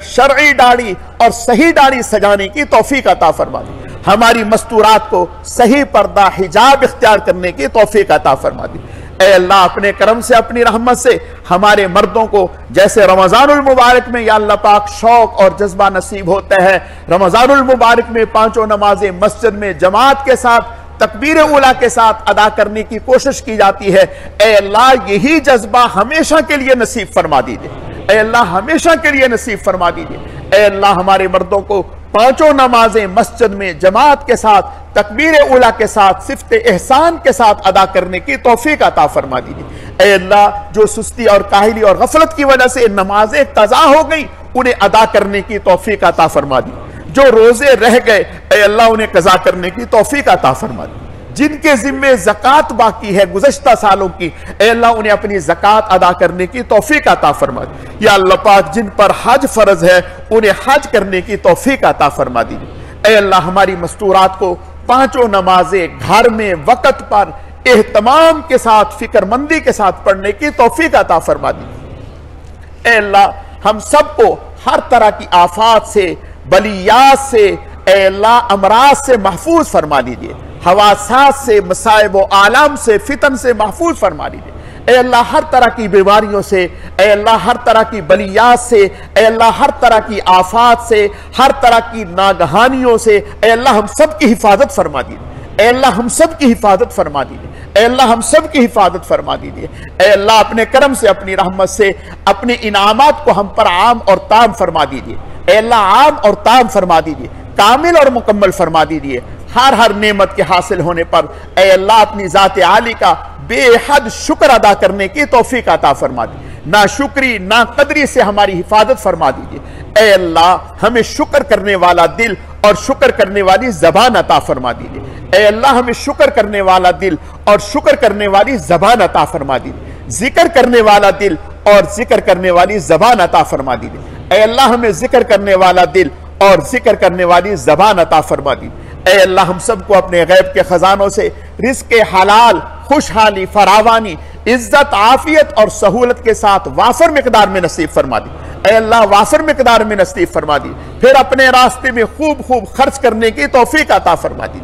شرعی داڑھی اور صحیح داڑھی سجانے کی توفیق عطا فرما دی۔ ہماری مستورات کو صحیح پردہ حجاب اختیار کرنے کی توفیق عطا فرما دی۔ اے اللہ اپنے کرم سے، اپنی رحمت سے ہمارے مردوں کو جیسے رمضان المبارک میں یا اللہ پاک شوق اور جذبہ نصیب ہوتا ہے، رمضان المبارک میں 5 نمازیں مسجد میں جماعت کے ساتھ تکبیر اولیٰ کے ساتھ ادا کرنے کی کوشش کی جاتی ہے، اے اللہ یہی جذبہ ہمیشہ کے لیے نصیب فرما دیجئے۔ اے اللہ ہمیشہ کے لیے نصیب فرما دیجئے۔ اے اللہ ہمارے مردوں کو 5 نمازیں مسجد میں جماعت کے ساتھ تکبیر اولیٰ کے ساتھ صفت احسان کے ساتھ ادا کرنے کی توفیق عطا فرما دیجئے۔ اے اللہ جو سستی اور کاہلی اور غفلت کی وجہ سے نمازیں قضا ہو گئی انہیں ادا کرنے کی توفیق عطا فرما دیجئے۔ جو روزے رہ گئے اے اللہ انہیں قضا کرنے کی توفیق عطا فرما دیجئے۔ جن کے ذمے زکوٰۃ باقی ہے گزشتہ سالوں کی اے اللہ انہیں اپنی زکوٰۃ ادا کرنے کی توفیق عطا فرما دیجئے۔ یا اللہ پاک جن پر حج فرض ہے انہیں حج کرنے کی توفیق عطا فرما دیجئے۔ اے اللہ ہماری مستورات کو 5 نمازیں گھر میں وقت پر اہتمام کے ساتھ فکر مندی کے ساتھ پڑھنے کی توفیق عطا فرما دیجئے۔ اے اللہ ہم سب کو ہر طرح کی آفات سے، بلیات سے، اے اللہ امراض سے محفوظ فرما دیجئے، حواسات سے، مصائب و آلام سے، فتن سے محفوظ فرما دیجئے۔ اے اللہ ہر طرح کی بیماریوں سے، اے اللہ ہر طرح کی بلیات سے، اے اللہ ہر طرح کی آفات سے، ہر طرح کی ناگہانیوں سے اے اللہ ہم سب کی حفاظت فرما دیجئے۔ اے اللہ ہم سب کی حفاظت فرما دیجئے۔ اے اللہ ہم سب کی حفاظت فرما دیجئے۔ اے اللہ اپنے کرم سے، اپنی رحمت سے اپنے انعامات کو ہم پر عام اور تام فرما دیجئے۔ اے اللہ عام اور تام فرما دیجئے، کامل اور مکمل فرما دیجئے۔ ہر نعمت کے حاصل ہونے پر اے اللہ اپنی ذات عالی کا بے حد شکر ادا کرنے کی توفیق عطا فرما دیجئے۔ ناشکری، ناقدری سے ہماری حفاظت فرما دیجئے۔ اے اللہ ہمیں شکر کرنے والا دل اور شکر کرنے والی زبان عطا فرما دیجئے۔ اے اللہ ہمیں شکر کرنے والا دل اور شکر کرنے والی زبان عطا فرما دیجئے۔ ذکر کرنے والا دل اور ذکر کرنے والی زبان عطا فرما دیجئے۔ اے اللہ ہمیں ذکر کرنے والا دل اور ذکر کرنے والی زبان عطا فرما دیجئے۔ اے اللہ ہم سب کو اپنے غیب کے خزانوں سے رزق حلال، خوشحالی، فراوانی، عزت، عافیت اور سہولت کے ساتھ وافر مقدار میں نصیب فرما دی۔ اے اللہ وافر مقدار میں نصیب فرما دی، پھر اپنے راستے میں خوب خرچ کرنے کی توفیق عطا فرما دی۔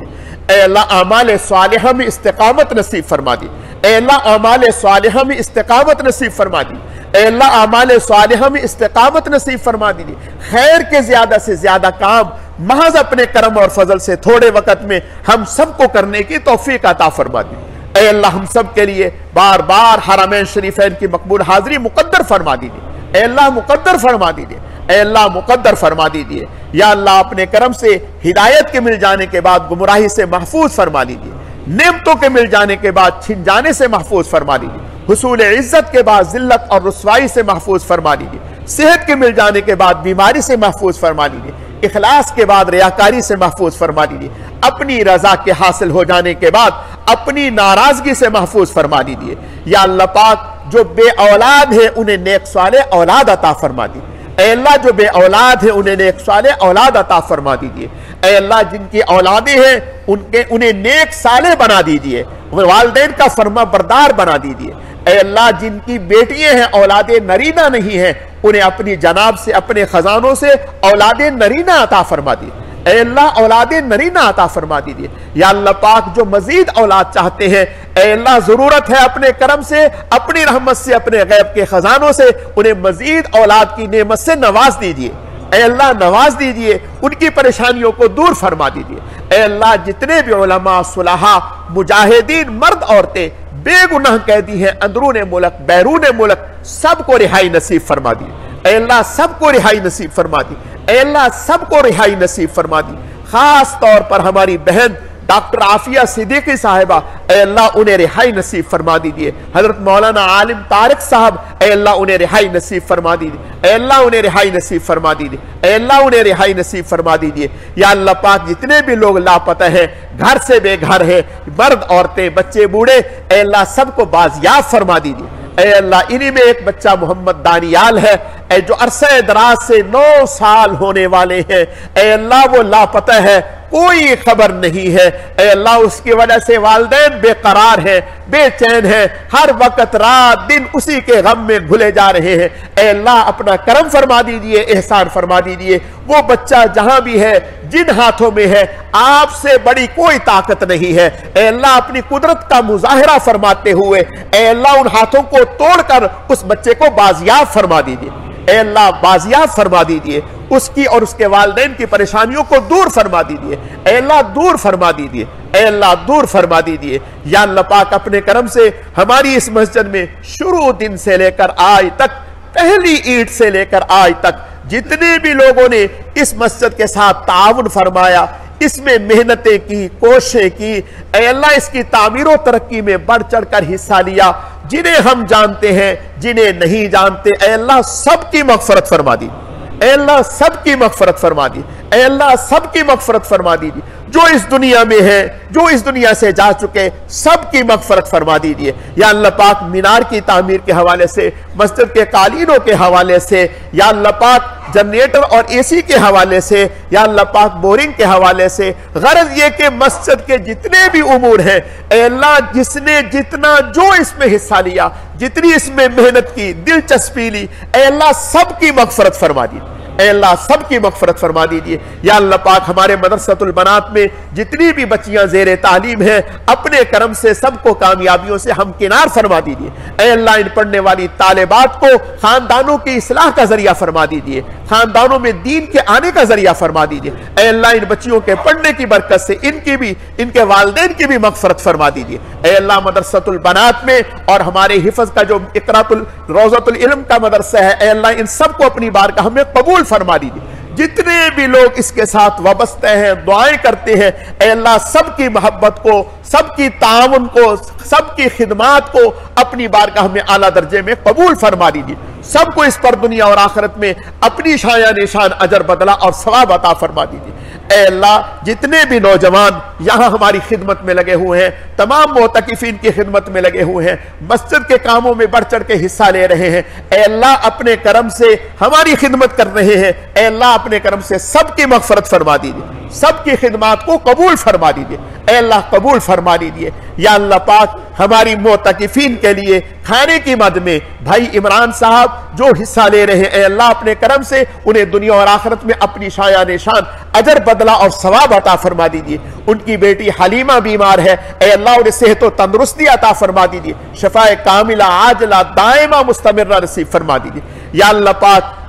اے اللہ اعمال صالحہ میں استقامت نصیب فرما دی۔ اے اللہ اعمال صالحہ میں استقامت نصیب فرما دی۔ اے اللہ اعمال صالحہ میں استقامت نصیب فرما دیجئے۔ خیر کے زیادہ سے زیادہ کام محض اپنے کرم اور فضل سے تھوڑے وقت میں ہم سب کو کرنے کی توفیق عطا فرما دیجئے۔ اے اللہ ہم سب کے لیے بار بار حرمین شریفین کی مقبول حاضری مقدر فرما دیجئے۔ اے اللہ مقدر فرما دیجئے۔ اے اللہ مقدر فرما دیجئے۔ یا اللہ اپنے کرم سے ہدایت کے مل جانے کے بعد گمراہی سے محفوظ فرما دیجئے، نعمتوں کے مل جانے کے بعد چھن جانے سے محفوظ فرما دیجئے، حصول عزت کے بعد ذلت اور رسوائی سے محفوظ فرما دیجئے، صحت کے مل جانے کے بعد بیماری سے محفوظ فرما دیجئے، اخلاص کے بعد ریاکاری سے محفوظ فرما دیجئے، اپنی رضا کے حاصل ہو جانے کے بعد اپنی ناراضگی سے محفوظ فرما دیجئے۔ یا اللہ پاک جو بے اولاد ہے انہیں نیک صالح اولاد عطا فرما دیجئے۔ اے اللہ جو بے اولاد ہیں انہیں نیک صالح اولاد عطا فرما دیجئے۔ اے اللہ جن کی اولادیں ہیں انہیں نیک صالح بنا دیجئے، والدین کا فرما بردار بنا دیجئے۔ اے اللہ جن کی بیٹیاں ہیں اولاد نرینہ نہیں ہیں انہیں اپنی جناب سے، اپنے خزانوں سے اولاد نرینہ عطا فرما دیجئے۔ اے اللہ اولاد نرینہ عطا فرما دیجئے۔ یا اللہ پاک جو مزید اولاد چاہتے ہیں اے اللہ ضرورت ہے اپنے کرم سے، اپنی رحمت سے، اپنے غیب کے خزانوں سے انہیں مزید اولاد کی نعمت سے نواز دیجئے۔ اے اللہ نواز دیجئے، ان کی پریشانیوں کو دور فرما دیجئے۔ اے اللہ جتنے بھی علماء، صلحاء، مجاہدین، مرد عورتیں بے گناہ قیدی ہیں اندرون ملک بیرون ملک، سب کو رہائی نصیب فرما دی۔ اے اللہ سب کو رہائی نصیب فرما دی۔ اے اللہ سب کو رہائی نصیب فرما دی۔ خاص طور پر ہماری بہن ڈاکٹر عافیہ صدیقی صاحبہ، اے اللہ انہیں رہائی نصیب فرما دیجئے، حضرت مولانا عالم طارق صاحب، اے اللہ انہیں رہائی نصیب فرما دیجئے، اے اللہ انہیں رہائی نصیب فرما دیجئے، اے اللہ انہیں رہائی نصیب فرما دیجئے۔ یا اللہ پاک جتنے بھی لوگ لاپتہ ہیں، گھر سے بے گھر ہیں، مرد عورتیں بچے بوڑھے، اے اللہ سب کو بازیاب فرما دیجئے۔ اے اللہ انہی میں ایک بچہ محمد دانیال ہے، اے جو عرصہ دراز سے 9 سال ہونے والے ہیں، اے اللہ وہ لاپتہ ہے، کوئی خبر نہیں ہے، اے اللہ اس کی وجہ سے والدین بے قرار ہیں، بے چین ہیں، ہر وقت رات دن اسی کے غم میں گھلے جا رہے ہیں۔ اے اللہ اپنا کرم فرما دیجئے، احسان فرما دیجئے، وہ بچہ جہاں بھی ہے، جن ہاتھوں میں ہے، آپ سے بڑی کوئی طاقت نہیں ہے، اے اللہ اپنی قدرت کا مظاہرہ فرماتے ہوئے اے اللہ ان ہاتھوں کو توڑ کر اس بچے کو بازیاب فرما دیجئے، اے اللہ بازیاب فرما دیجئے، اس کی اور اس کے والدین کی پریشانیوں کو دور فرما دیجئے، اے اللہ دور فرما دیجئے، اے اللہ دور فرما دیجئے۔ یا اللہ پاک اپنے کرم سے ہماری اس مسجد میں شروع دن سے لے کر آج تک، پہلی اینٹ سے لے کر آج تک جتنے بھی لوگوں نے اس مسجد کے ساتھ تعاون فرمایا، اس میں محنتیں کی، کوششیں کی، اے اللہ اس کی تعمیر و ترقی میں بڑھ چڑھ کر حصہ لیا، جنہیں ہم جانتے ہیں، جنہیں نہیں جانتے، اے اللہ سب کی مغفرت فرما دی، اے اللہ سب کی مغفرت فرما دی، اے اللہ سب کی مغفرت فرما دیجیے، جو اس دنیا میں ہے، جو اس دنیا سے جا چکے، سب کی مغفرت فرما دیجیے۔ یا اللہ پاک مینار کی تعمیر کے حوالے سے، مسجد کے قالینوں کے حوالے سے، یا اللہ پاک جنریٹر اور اے سی کے حوالے سے، یا اللہ پاک بورنگ کے حوالے سے، غرض یہ کہ مسجد کے جتنے بھی امور ہیں، اے اللہ جس نے جتنا جو اس میں حصہ لیا، جتنی اس میں محنت کی، دلچسپی لی، اے اللہ سب کی مغفرت فرما دی، اے اللہ سب کی مغفرت فرما دیجئے۔ یا اللہ پاک ہمارے مدرسۃ البنات میں جتنی بھی بچیاں زیر تعلیم ہیں، اپنے کرم سے سب کو کامیابیوں سے ہمکنار فرما دیجئے۔ اے اللہ ان پڑھنے والی طالبات کو خاندانوں کی اصلاح کا ذریعہ فرما دیجئے، خاندانوں میں دین کے آنے کا ذریعہ فرما دیجئے۔ اے اللہ ان بچیوں کے پڑھنے کی برکت سے ان کی بھی، ان کے والدین کی بھی مغفرت فرما دیجئے۔ اے اللہ مدرسۃ البنات میں اور ہمارے حفظ کا جو اقراۃ روضۃ العلم کا مدرسہ ہے، اے اللہ ان سب کو اپنی بارگاہ میں قبول فرما دیجئے۔ جتنے بھی لوگ اس کے ساتھ وابستہ ہیں، دعائیں کرتے ہیں، اے اللہ سب کی محبت کو، سب کی تعاون کو، سب کی خدمات کو اپنی بارگاہ میں اعلیٰ درجے میں قبول فرما دیجئے۔ سب کو اس پر دنیا اور آخرت میں اپنی شایان نشان اجر بدلہ اور ثواب عطا فرما دیجئے۔ اے اللہ جتنے بھی نوجوان یہاں ہماری خدمت میں لگے ہوئے ہیں، تمام معتکفین کی خدمت میں لگے ہوئے ہیں، مسجد کے کاموں میں بڑھ چڑھ کے حصہ لے رہے ہیں، اے اللہ اپنے کرم سے ہماری خدمت کر رہے ہیں، اے اللہ اپنے کرم سے سب کی مغفرت فرما دیجئے، سب کی خدمات کو قبول فرما دیجئے، اے اللہ قبول فرما دیجئے۔ یا اللہ پاک ہماری معتکفین کے لیے کھانے کی مد میں بھائی عمران صاحب جو حصہ لے رہے ہیں، اے اللہ اپنے کرم سے انہیں دنیا اور آخرت میں اپنی شایان نشان اجر بدلہ اور ثواب عطا فرما دیجئے۔ ان کی بیٹی حلیمہ بیمار ہے، اے اللہ انہیں صحت و تندرستی عطا فرما دیجئے، شفاء کاملہ عاجلہ دائمہ مستمرہ نصیب فرما دیجئے۔ یا اللہ پاک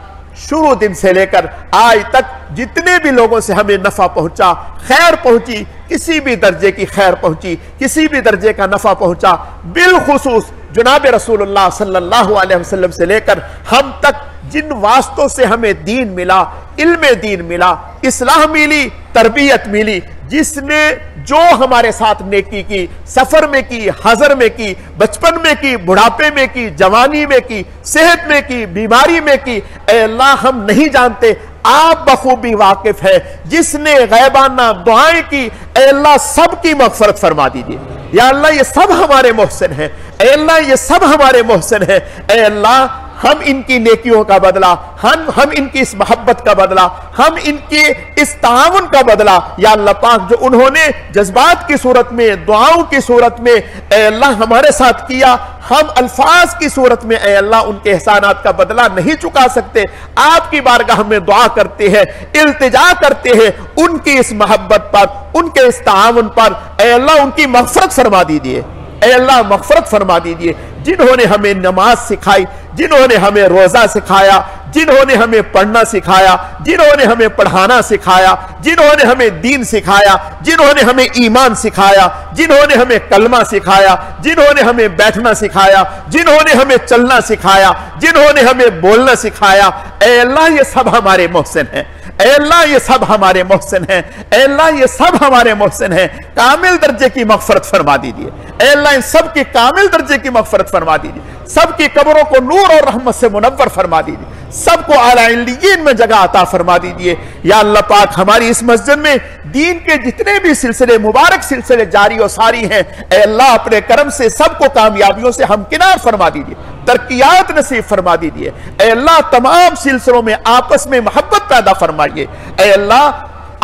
شروع دن سے لے کر آج تک جتنے بھی لوگوں سے ہمیں نفع پہنچا، خیر پہنچی، کسی بھی درجے کی خیر پہنچی، کسی بھی درجے کا نفع پہنچا، بالخصوص جناب رسول اللہ صلی اللہ علیہ وسلم سے لے کر ہم تک جن واسطوں سے ہمیں دین ملا، علم دین ملا، اصلاح ملی، تربیت ملی، جس نے جو ہمارے ساتھ نیکی کی، سفر میں کی، حضر میں کی، بچپن میں کی، بڑھاپے میں کی، جوانی میں کی، صحت میں کی، بیماری میں کی، اے اللہ ہم نہیں جانتے، آپ بخوبی واقف ہے، جس نے غیبانہ دعائیں کی، اے اللہ سب کی مغفرت فرما دیجئے۔ یا اللہ یہ سب ہمارے محسن ہیں، اے اللہ یہ سب ہمارے محسن ہیں، اے اللہ ہم ان کی نیکیوں کا بدلہ، ہم ان کی اس محبت کا بدلہ، ہم ان کے اس تعاون کا بدلہ، یا اللہ پاک جو انہوں نے جذبات کی صورت میں، دعاؤں کی صورت میں اے اللہ ہمارے ساتھ کیا، ہم الفاظ کی صورت میں اے اللہ ان کے احسانات کا بدلہ نہیں چکا سکتے، آپ کی بارگاہ میں دعا کرتے ہیں، التجا کرتے ہیں ان کی اس محبت پر، ان کے اس تعاون پر، اے اللہ ان کی مغفرت فرما دیجئے، اے اللہ مغفرت فرما دیجئے۔ جنہوں نے ہمیں نماز سکھائی، جنہوں نے ہمیں روزہ سکھایا، جنہوں نے ہمیں پڑھنا سکھایا، جنہوں نے ہمیں پڑھانا سکھایا، جنہوں نے ہمیں دین سکھایا، جنہوں نے ہمیں ایمان سکھایا، جنہوں نے ہمیں کلمہ سکھایا، جنہوں نے ہمیں بیٹھنا سکھایا، جنہوں نے ہمیں چلنا سکھایا، جنہوں نے ہمیں بولنا سکھایا، اے اللہ یہ سب ہمارے محسن ہیں، اے اللہ یہ سب ہمارے محسن ہیں، اے اللہ یہ سب ہمارے محسن ہیں، کامل درجے کی مغفرت فرما دیجئے، اے اللہ ان سب کی کامل درجے کی مغفرت فرما دیجئے، سب کی قبروں کو نور اور رحمت سے منور فرما دیجئے، سب کو اعلیٰ علیین میں جگہ عطا فرما دیجئے۔ یا اللہ پاک ہماری اس مسجد میں دین کے جتنے بھی سلسلے مبارک سلسلے جاری و ساری ہیں، اے اللہ اپنے کرم سے سب کو کامیابیوں سے ہمکنار فرما دیجئے، ترقیات نصیب فرما دیجئے، اے اللہ تمام سلسلوں میں آپس میں محبت پیدا فرمائیے، اے اللہ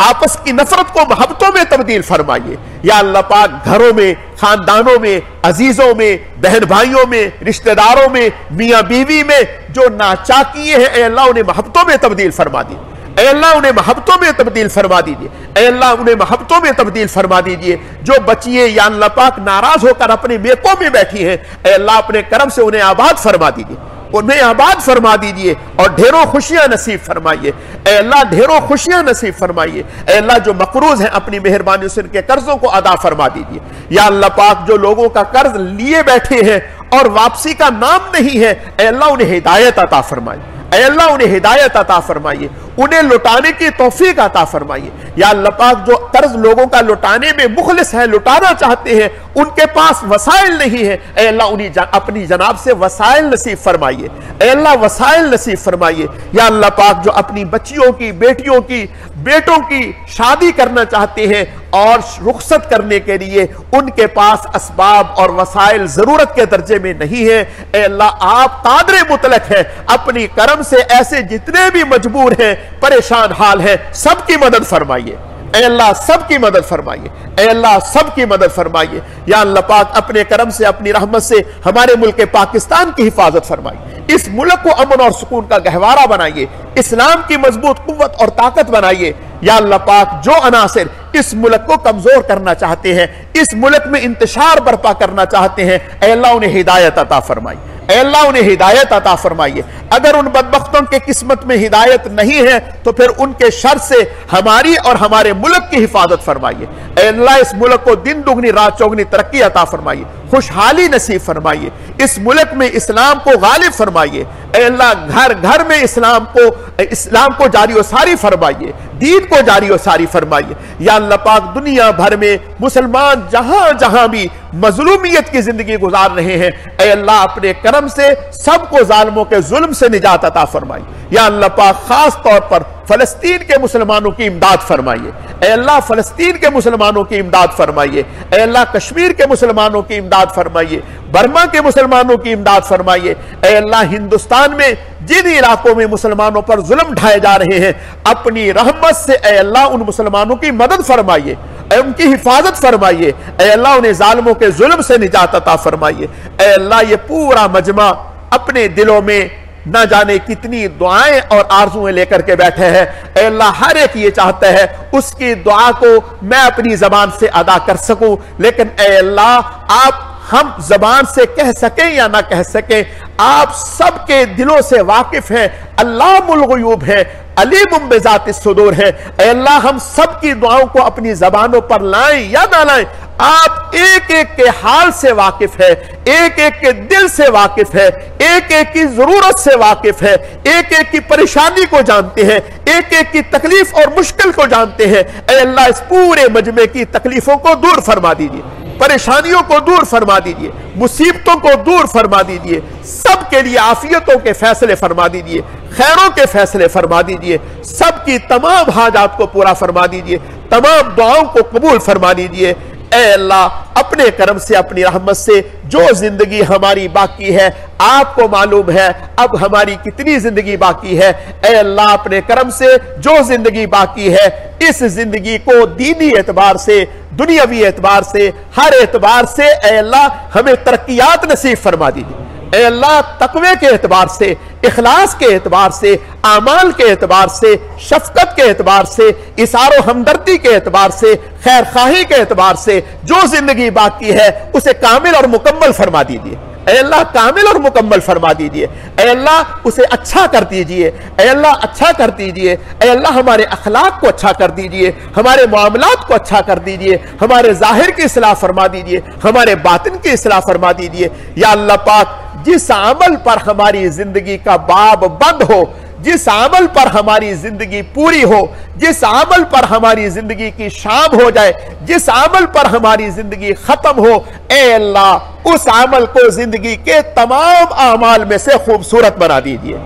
آپس کی نفرت کو محبتوں میں تبدیل فرمائیے۔ یا اللہ پاک گھروں میں، خاندانوں میں، عزیزوں میں، بہن بھائیوں میں، رشتہ داروں میں، میاں بیوی میں جو ناچاکیے ہیں، اے اللہ انہیں محبتوں میں تبدیل فرما دیجیے، اے اللہ انہیں محبتوں میں تبدیل فرما دیجیے، اے اللہ انہیں محبتوں میں تبدیل فرما دیجیے۔ جو بچیے یا اللہ پاک ناراض ہو کر اپنے میکوں میں بیٹھی ہیں، اے اللہ اپنے کرم سے انہیں آباد فرما دیجیے، انہیں آباد فرما دیجئے اور ڈھیروں خوشیاں نصیب فرمائیے، اے اللہ ڈھیروں خوشیاں نصیب فرمائیے، اے اللہ جو مقروض ہیں اپنی مہربانی سے ان کے قرضوں کو ادا فرما دیجئے۔ یا اللہ پاک جو لوگوں کا قرض لیے بیٹھے ہیں اور واپسی کا نام نہیں ہے، اے اللہ انہیں ہدایت عطا فرمائے، اے اللہ انہیں ہدایت عطا فرمائیے، انہیں لٹانے کی توفیق عطا فرمائیے۔ یا اللہ پاک جو قرض لوگوں کا لٹانے میں مخلص ہیں، لٹانا چاہتے ہیں، ان کے پاس وسائل نہیں ہے، اے اللہ انہیں اپنی جناب سے وسائل نصیب فرمائیے، اے اللہ وسائل نصیب فرمائیے۔ یا اللہ پاک جو اپنی بچیوں کی، بیٹیوں کی، بیٹوں کی شادی کرنا چاہتے ہیں اور رخصت کرنے کے لیے ان کے پاس اسباب اور وسائل ضرورت کے درجے میں نہیں ہے، اے اللہ آپ قادر مطلق ہیں، اپنی کرم سے ایسے جتنے بھی مجبور ہیں، پریشان حال ہیں، سب کی مدد فرمائیے، اے اللہ سب کی مدد فرمائیے، اے اللہ سب کی مدد فرمائیے۔ یا اللہ پاک اپنے کرم سے، اپنی رحمت سے ہمارے ملک پاکستان کی حفاظت فرمائیے، اس ملک کو امن اور سکون کا گہوارہ بنائیے، اسلام کی مضبوط قوت اور طاقت بنائیے۔ یا اللہ پاک جو عناصر اس ملک کو کمزور کرنا چاہتے ہیں، اس ملک میں انتشار برپا کرنا چاہتے ہیں، اے اللہ انہیں ہدایت عطا فرمائیے، اے اللہ انہیں ہدایت عطا فرمائیے۔ اگر ان بدبختوں کے قسمت میں ہدایت نہیں ہے تو پھر ان کے شر سے ہماری اور ہمارے ملک کی حفاظت فرمائیے، اے اللہ اس ملک کو دن دگنی رات چوگنی ترقی عطا فرمائیے، خوشحالی نصیب فرمائیے، اس ملک میں اسلام کو غالب فرمائیے، اے اللہ گھر گھر میں اسلام کو جاری و ساری فرمائیے، دین کو جاری و ساری فرمائیے۔ یا اللہ پاک دنیا بھر میں مسلمان جہاں جہاں بھی مظلومیت کی زندگی گزار رہے ہیں، اے اللہ اپنے کرم سے سب کو ظالموں کے ظلم سے نجات عطا فرمائیے۔ یا اللہ پاک خاص طور پر فلسطین کے مسلمانوں کی امداد فرمائیے، اے اللہ فلسطین کے مسلمانوں کی امداد فرمائیے، اے اللہ کشمیر کے مسلمانوں کی امداد فرمائیے، برما کے مسلمانوں کی امداد فرمائیے، اے اللہ ہندوستان میں جن علاقوں میں مسلمانوں پر ظلم ڈھائے جا رہے ہیں اپنی رحمت سے اے اللہ ان مسلمانوں کی مدد فرمائیے، ان کی حفاظت فرمائیے، اے اللہ انہیں ظالموں کے ظلم سے نجات عطا فرمائیے۔ اے اللہ یہ پورا مجمع اپنے دلوں میں نہ جانے کتنی دعائیں اور آرزویں لے کر کے بیٹھے ہیں، اے اللہ ہر ایک یہ چاہتا ہے اس کی دعا کو میں اپنی زبان سے ادا کر سکوں، لیکن اے اللہ آپ ہم زبان سے کہہ سکیں یا نہ کہہ سکیں، آپ سب کے دلوں سے واقف ہیں، علام الغیوب ہے، علیم بذات الصدور ہے۔ اے اللہ ہم سب کی دعاؤں کو اپنی زبانوں پر لائیں یا نہ لائیں، آپ ایک ایک کے حال سے واقف ہے، ایک ایک کے دل سے واقف ہے، ایک ایک کی ضرورت سے واقف ہے، ایک ایک کی پریشانی کو جانتے ہیں، ایک ایک کی تکلیف اور مشکل کو جانتے ہیں۔ اے اللہ اس پورے مجمع کی تکلیفوں کو دور فرما دیجیے، پریشانیوں کو دور فرما دیجئے، مصیبتوں کو دور فرما دیجئے، سب کے لیے عافیتوں کے فیصلے فرما دیجئے، خیروں کے فیصلے فرما دیجئے، سب کی تمام حاجات کو پورا فرما دیجئے، تمام دعاؤں کو قبول فرما دیجئے۔ اے اللہ اپنے کرم سے، اپنی رحمت سے جو زندگی ہماری باقی ہے آپ کو معلوم ہے اب ہماری کتنی زندگی باقی ہے، اے اللہ اپنے کرم سے جو زندگی باقی ہے اس زندگی کو دینی اعتبار سے، دنیاوی اعتبار سے، ہر اعتبار سے اے اللہ ہمیں ترقیات نصیب فرما دیجیے۔ اے اللہ تقوی کے اعتبار سے، اخلاص کے اعتبار سے، اعمال کے اعتبار سے، شفقت کے اعتبار سے، اثار و ہمدردی کے اعتبار سے، خیر خواہی کے اعتبار سے جو زندگی باقی ہے اسے کامل اور مکمل فرما دیجیے۔ اے اللہ کامل اور مکمل فرما دیجئے، اے اللہ اسے اچھا کر دیجئے، اے اللہ اچھا کر دیجئے، اے اللہ ہمارے اخلاق کو اچھا کر دیجئے، ہمارے معاملات کو اچھا کر دیجئے، ہمارے ظاہر کی اصلاح فرما دیجئے، ہمارے باطن کی اصلاح فرما دیجئے۔ یا اللہ پاک جس عمل پر ہماری زندگی کا باب بند ہو، جس عمل پر ہماری زندگی پوری ہو، جس عمل پر ہماری زندگی کی شام ہو جائے، جس عمل پر ہماری زندگی ختم ہو، اے اللہ اس عمل کو زندگی کے تمام اعمال میں سے خوبصورت بنا دیجئے،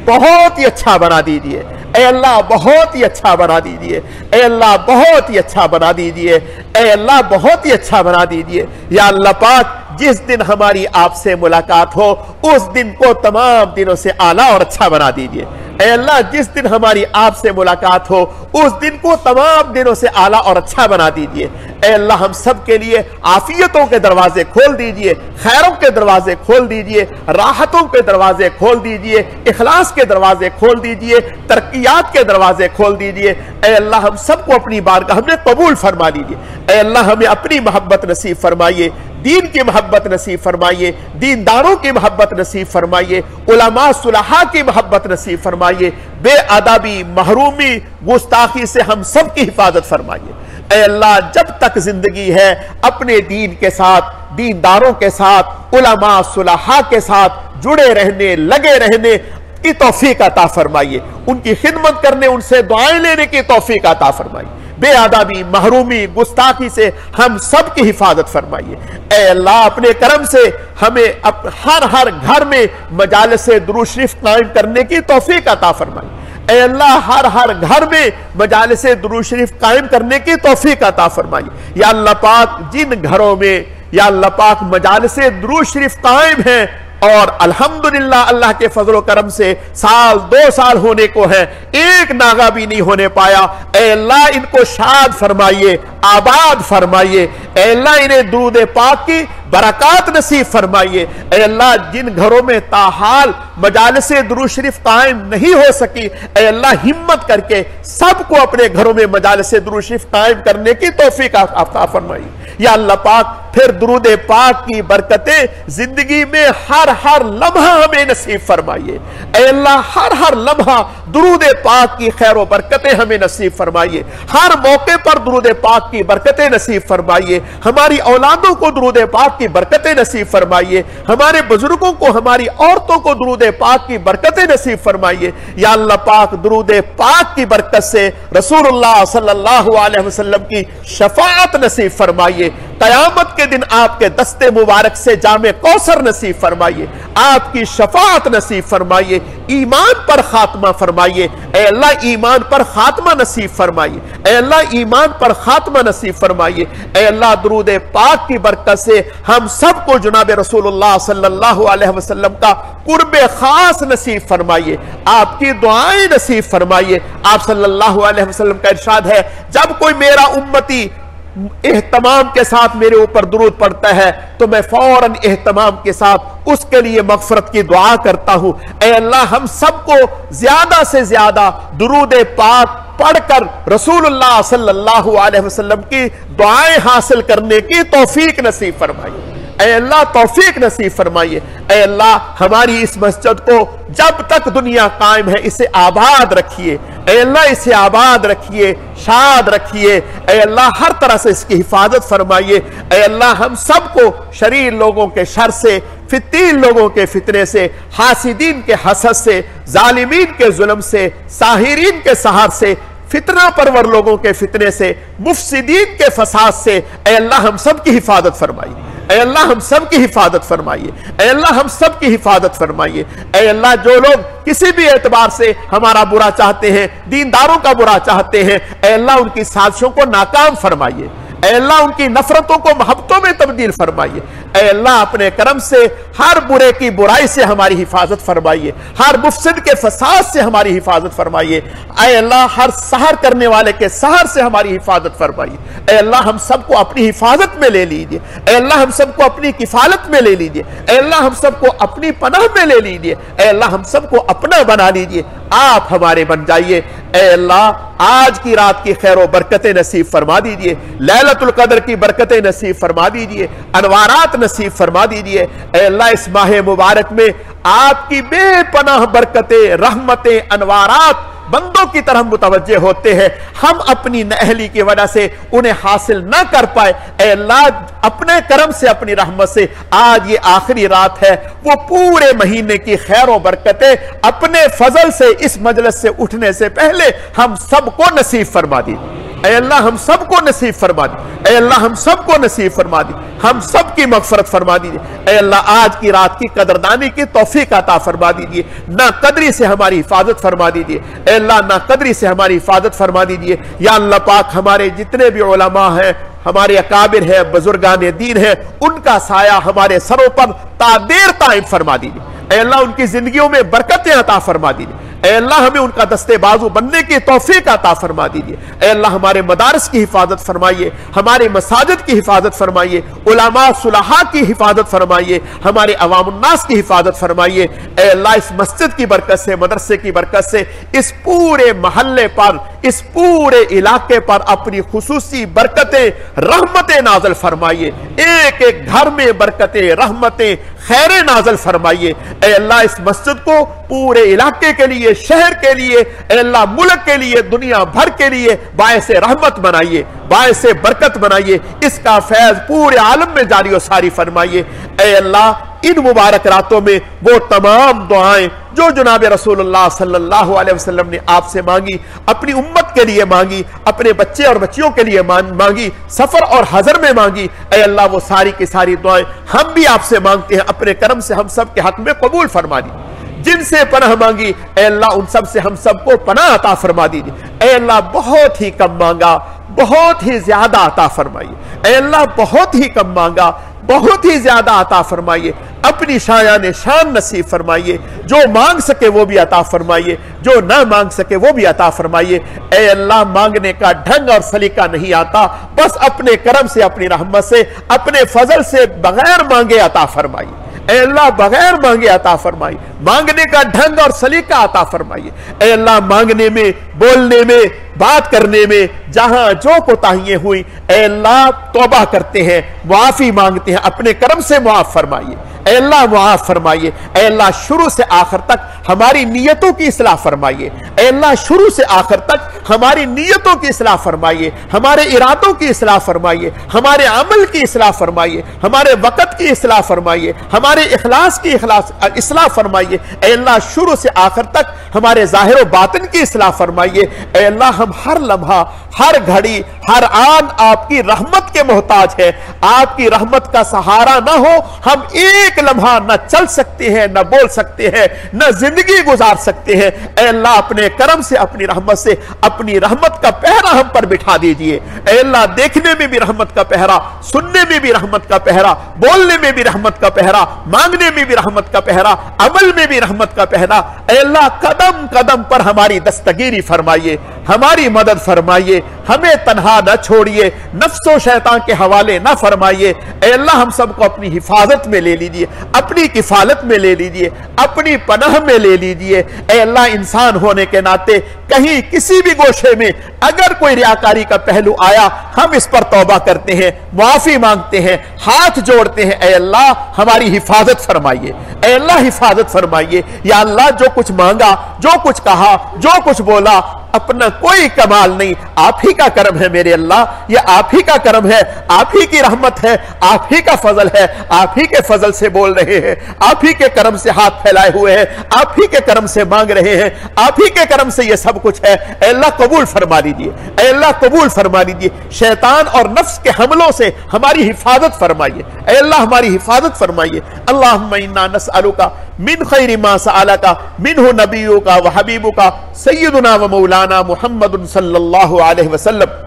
بہت ہی اچھا بنا دیجئے، اے اللہ بہت ہی اچھا بنا دیجئے، اے اللہ بہت ہی اچھا بنا دیجئے، اے اللہ بہت ہی اچھا بنا دیجئے۔ یا اللہ پاک جس دن ہماری آپ سے ملاقات ہو اس دن کو تمام دنوں سے اعلیٰ اور اچھا بنا دیجئے۔ اے اللہ جس دن ہماری آپ سے ملاقات ہو اس دن کو تمام دنوں سے اعلیٰ اور اچھا بنا دیجئے۔ اے اللہ ہم سب کے لیے عافیتوں کے دروازے کھول دیجئے، خیروں کے دروازے کھول دیجئے، راحتوں کے دروازے کھول دیجئے، اخلاص کے دروازے کھول دیجئے، ترقیات کے دروازے کھول دیجئے۔ اے اللہ ہم سب کو اپنی بارگاہ میں قبول فرما دیجئے۔ اے اللہ ہمیں اپنی محبت نصیب فرمائیے، دین کی محبت نصیب فرمائیے، دینداروں کی محبت نصیب فرمائیے، علماء صلحاء کی محبت نصیب فرمائیے، بے ادبی، محرومی، گستاخی سے ہم سب کی حفاظت فرمائیے۔ اے اللہ جب تک زندگی ہے اپنے دین کے ساتھ، دینداروں کے ساتھ، علماء صلحاء کے ساتھ جڑے رہنے، لگے رہنے کی توفیق عطا فرمائیے، ان کی خدمت کرنے، ان سے دعائیں لینے کی توفیق عطا فرمائیے، بے ادبی، محرومی، گستاخی سے ہم سب کی حفاظت فرمائیے۔ اے اللہ اپنے کرم سے ہمیں ہر گھر میں مجالس درود شریف قائم کرنے کی توفیق عطا فرمائیے۔ اے اللہ ہر گھر میں مجالس درود شریف قائم کرنے کی توفیق عطا فرمائیے۔ یا اللہ پاک جن گھروں میں یا اللہ پاک مجالس درود شریف قائم ہیں اور الحمدللہ اللہ کے فضل و کرم سے سال 2 سال ہونے کو ہے، ایک ناغہ بھی نہیں ہونے پایا، اے اللہ ان کو شاد فرمائیے، آباد فرمائیے، اے اللہ انہیں درود پاک کی برکات نصیب فرمائیے۔ اے اللہ جن گھروں میں تاحال مجالس درود شریف قائم نہیں ہو سکی، اے اللہ ہمت کر کے سب کو اپنے گھروں میں مجالس درود شریف قائم کرنے کی توفیق عطا فرمائیے۔ یا اللہ پاک پھر درود پاک کی برکتیں زندگی میں ہر لمحہ ہمیں نصیب فرمائیے۔ اے اللہ ہر لمحہ درود پاک کی خیر و برکتیں ہمیں نصیب فرمائیے، ہر موقع پر درود پاک کی برکتیں نصیب فرمائیے، ہماری اولادوں کو درود پاک کی برکتیں نصیب فرمائیے، ہمارے بزرگوں کو، ہماری عورتوں کو درود پاک کی برکتیں نصیب فرمائیے۔ یا اللہ پاک درود پاک کی برکت سے رسول اللہ صلی اللہ علیہ وسلم کی شفاعت نصیب فرمائیے، قیامت کے دن آپ کے دستے مبارک سے جام کوثر نصیب فرمائیے، آپ کی شفاعت نصیب فرمائیے، ایمان پر خاتمہ فرمائیے، اے اللہ ایمان پر خاتمہ نصیب فرمائیے، اے اللہ ایمان پر خاتمہ نصیب فرمائیے۔ اے اللہ درود پاک کی برکت سے ہم سب کو جناب رسول اللہ صلی اللہ علیہ وسلم کا قرب خاص نصیب فرمائیے، آپ کی دعائیں نصیب فرمائیے۔ آپ صلی اللہ علیہ وسلم کا ارشاد ہے جب کوئی میرا امتی اہتمام کے ساتھ میرے اوپر درود پڑھتا ہے تو میں فوراً اہتمام کے ساتھ اس کے لیے مغفرت کی دعا کرتا ہوں۔ اے اللہ ہم سب کو زیادہ سے زیادہ درود پاک پڑھ کر رسول اللہ صلی اللہ علیہ وسلم کی دعائیں حاصل کرنے کی توفیق نصیب فرمائیے۔ اے اللہ توفیق نصیب فرمائیے۔ اے اللہ ہماری اس مسجد کو جب تک دنیا قائم ہے اسے آباد رکھیے، اے اللہ اسے آباد رکھیے، شاد رکھیے، اے اللہ ہر طرح سے اس کی حفاظت فرمائیے۔ اے اللہ ہم سب کو شریر لوگوں کے شر سے، فتین لوگوں کے فتنے سے، حاسدین کے حسد سے، ظالمین کے ظلم سے، ساحرین کے سحر سے، فتنہ پرور لوگوں کے فتنے سے، مفسدین کے فساد سے اے اللہ ہم سب کی حفاظت فرمائیے۔ اے اللہ ہم سب کی حفاظت فرمائیے۔ اے اللہ ہم سب کی حفاظت فرمائیے۔ اے اللہ جو لوگ کسی بھی اعتبار سے ہمارا برا چاہتے ہیں، دینداروں کا برا چاہتے ہیں، اے اللہ ان کی سازشوں کو ناکام فرمائیے۔ اے اللہ ان کی نفرتوں کو محبتوں میں تبدیل فرمائیے۔ اے اللہ اپنے کرم سے ہر برے کی برائی سے ہماری حفاظت فرمائیے، ہر مفسد کے فساد سے ہماری حفاظت فرمائیے۔ اے اللہ ہر سحر کرنے والے کے سحر سے ہماری حفاظت فرمائیے۔ اے اللہ ہم سب کو اپنی حفاظت میں لے لیجئے۔ اے اللہ ہم سب کو اپنی کفالت میں لے لیجئے۔ اے اللہ ہم سب کو اپنی پناہ میں لے لیجئے۔ اے اللہ ہم سب کو اپنا بنا لیجئے، آپ ہمارے بن جائیے۔ اے اللہ آج کی رات کی خیر و برکتیں نصیب فرما دیجئے، لیلۃ القدر کی برکتیں نصیب فرما دیجئے، انوارات نصیب فرما دیجئے۔ اے اللہ اس ماہ مبارک میں آپ کی بے پناہ برکتیں، رحمتیں، انوارات بندوں کی طرح متوجہ ہوتے ہیں، ہم اپنی نااہلی کی وجہ سے انہیں حاصل نہ کر پائے، اے اللہ اپنے کرم سے اپنی رحمت سے آج یہ آخری رات ہے، وہ پورے مہینے کی خیر و برکتیں اپنے فضل سے اس مجلس سے اٹھنے سے پہلے ہم سب کو نصیب فرما دی۔ اے اللہ ہم سب کو نصیب فرما دی، اے اللہ ہم سب کو نصیب فرما دی، ہم سب کی مغفرت فرما دیجیے، اے اللہ آج کی رات کی قدردانی کی توفیق عطا فرما دیجیے، نا قدری سے ہماری حفاظت فرما دیجیے، اے اللہ نا قدری سے ہماری حفاظت فرما دیجیے۔ یا اللہ پاک ہمارے جتنے بھی علماء ہیں، ہمارے اکابر ہیں، بزرگان دین ہیں، ان کا سایہ ہمارے سروں پر تا دیر قائم فرما دیجیے، اے اللہ ان کی زندگیوں میں برکتیں عطا فرما دیجیے، اے اللہ ہمیں ان کا دستے بازو بننے کی توفیق عطا فرما دیجیے، اے اللہ ہمارے مدارس کی حفاظت فرمائیے، ہمارے مساجد کی حفاظت فرمائیے، علماء صلحاء کی حفاظت فرمائیے، ہمارے عوام الناس کی حفاظت فرمائیے، اے اللہ اس مسجد کی برکت سے، مدرسے کی برکت سے اس پورے محلے پر، اس پورے علاقے پر اپنی خصوصی برکتیں، رحمتیں نازل فرمائیے، ایک ایک گھر میں برکتیں، رحمتیں، خیریں نازل فرمائیے، اے اللہ اس مسجد کو پورے علاقے کے لیے، شہر کے لیے، اے اللہ ملک کے لیے، دنیا بھر کے لیے باعث رحمت بنائیے، باعث برکت بنائیے، اس کا فیض پورے عالم میں جاری و ساری فرمائیے۔ اے اللہ ان مبارک راتوں میں وہ تمام دعائیں جو جناب رسول اللہ صلی اللہ علیہ وسلم نے آپ سے مانگی، اپنی امت کے لیے مانگی، اپنے بچے اور بچیوں کے لیے مانگی، سفر اور حضر میں مانگی، اے اللہ وہ ساری کی ساری دعائیں ہم بھی آپ سے مانگتے ہیں، اپنے کرم سے ہم سب کے حق میں قبول فرما دی۔ جن سے پناہ مانگی اے اللہ ان سب سے ہم سب کو پناہ عطا فرما دیجیے، اے اللہ بہت ہی کم مانگا بہت ہی زیادہ عطا فرمائیے، اے اللہ بہت ہی کم مانگا بہت ہی زیادہ عطا فرمائیے، اپنی شایان شان نصیب فرمائیے، جو مانگ سکے وہ بھی عطا فرمائیے، جو نہ مانگ سکے وہ بھی عطا فرمائیے۔ اے اللہ مانگنے کا ڈھنگ اور سلیقہ نہیں آتا، بس اپنے کرم سے، اپنی رحمت سے، اپنے فضل سے بغیر مانگے عطا فرمائیے، اے اللہ بغیر مانگے عطا فرمائیے، مانگنے کا ڈھنگ اور سلیقہ عطا فرمائیے، اے اللہ مانگنے میں، بولنے میں، بات کرنے میں جہاں جو کوتاہیاں ہوئی اے اللہ توبہ کرتے ہیں، معافی مانگتے ہیں، اپنے کرم سے معاف فرمائیے، اے اللہ معاف فرمائیے، اے اللہ شروع سے آخر تک ہماری نیتوں کی اصلاح فرمائیے، اے اللہ شروع سے آخر تک ہماری نیتوں کی اصلاح فرمائیے، ہمارے ارادوں کی اصلاح فرمائیے، ہمارے عمل کی اصلاح فرمائیے، ہمارے وقت کی اصلاح فرمائیے، ہمارے اخلاص کی اصلاح فرمائیے، اے اللہ شروع سے آخر تک ہمارے ظاہر و باطن کی اصلاح فرمائیے، اے اللہ ہم ہر لمحہ، ہر گھڑی، ہر آن آپ کی رحمت کے محتاج ہے، آپ کی رحمت کا سہارا نہ ہو ہم ایک لمحہ نہ چل سکتے ہیں، نہ بول سکتے ہیں، نہ زندگی گزار سکتے ہیں، اے اللہ اپنے کرم سے، اپنی رحمت سے اپنی رحمت کا پہرا ہم پر بٹھا دیجئے، اے اللہ دیکھنے میں بھی رحمت کا پہرا، سننے میں بھی رحمت کا پہرا، بولنے میں بھی رحمت کا پہرا، مانگنے میں بھی رحمت کا پہرا، عمل میں بھی رحمت کا پہرا، اے اللہ قدم قدم پر ہماری دستگیری فرمائیے، ہماری مدد فرمائیے، ہمیں تنہا نہ چھوڑیے، نفس و شیطان کے حوالے نہ فرمائیے، اے اللہ ہم سب کو اپنی حفاظت میں لے لیجئے، اپنی کفالت میں لے لیجئے، اپنی پناہ میں لے لیجئے، اے اللہ انسان ہونے کے ناطے کہیں کسی بھی گوشے میں اگر کوئی ریاکاری کا پہلو آیا ہم اس پر توبہ کرتے ہیں، معافی مانگتے ہیں، ہاتھ جوڑتے ہیں، اے اللہ ہماری حفاظت فرمائیے، اے اللہ حفاظت فرمائیے، یا اللہ جو کچھ مانگا، جو کچھ کہا، جو کچھ بولا اپنا کوئی کمال نہیں، آپ ہی کا کرم ہے میرے اللہ، یہ آپ ہی کا کرم ہے، آپ ہی کی رحمت ہے، آپ ہی کا فضل ہے، آپ ہی کے فضل سے بول رہے ہیں، آپ ہی کے کرم سے ہاتھ پھیلائے ہوئے ہیں، آپ ہی کے کرم سے مانگ رہے ہیں، آپ ہی کے کرم سے یہ سب کچھ ہے، اے اللہ قبول فرما لیجیے، اے اللہ قبول فرما لیجیے، شیطان اور نفس کے حملوں سے ہماری حفاظت فرمائیے، اے اللہ ہماری حفاظت فرمائیے۔ اللہم انا نسألک من خیر ما سألک منہ نبیک و حبیبک سیدنا و مولانا محمد صلی اللہ علیہ وسلم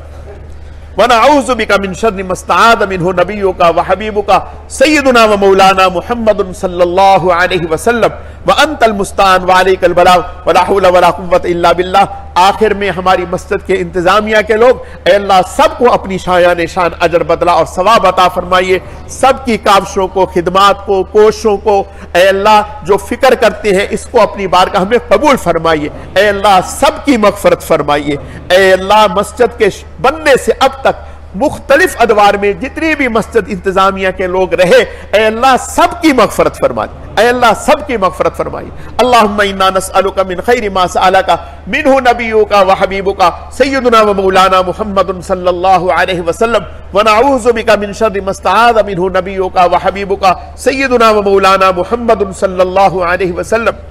ونعوذ بک من شر ما استعاذ منہ نبیک و حبیبک سیدنا و مولانا محمد صلی اللہ علیہ وسلم وانت المستعان وعلیک البلاغ ولا حول ولا قوة الا باللہ۔ آخر میں ہماری مسجد کے انتظامیہ کے لوگ اے اللہ سب کو اپنی شایان شان اجر بدلہ اور ثواب عطا فرمائیے، سب کی کاوشوں کو، خدمات کو، کوششوں کو اے اللہ جو فکر کرتے ہیں اس کو اپنی بارگاہ میں قبول فرمائیے، اے اللہ سب کی مغفرت فرمائیے، اے اللہ مسجد کے بننے سے اب تک مختلف ادوار میں جتنی بھی مسجد انتظامیہ کے لوگ رہے، اے اللہ سب کی مغفرت فرما دے، اے اللہ سب کی مغفرت فرمائی۔ اللہم انا نسألک من خیر ما سألک منہ نبیک و حبیبک سیدنا و مولانا محمد صلی اللہ علیہ وسلم ونعوذ بک من شر ما استعاذ منہ نبیک و حبیبک سیدنا و مولانا محمد صلی اللہ علیہ وسلم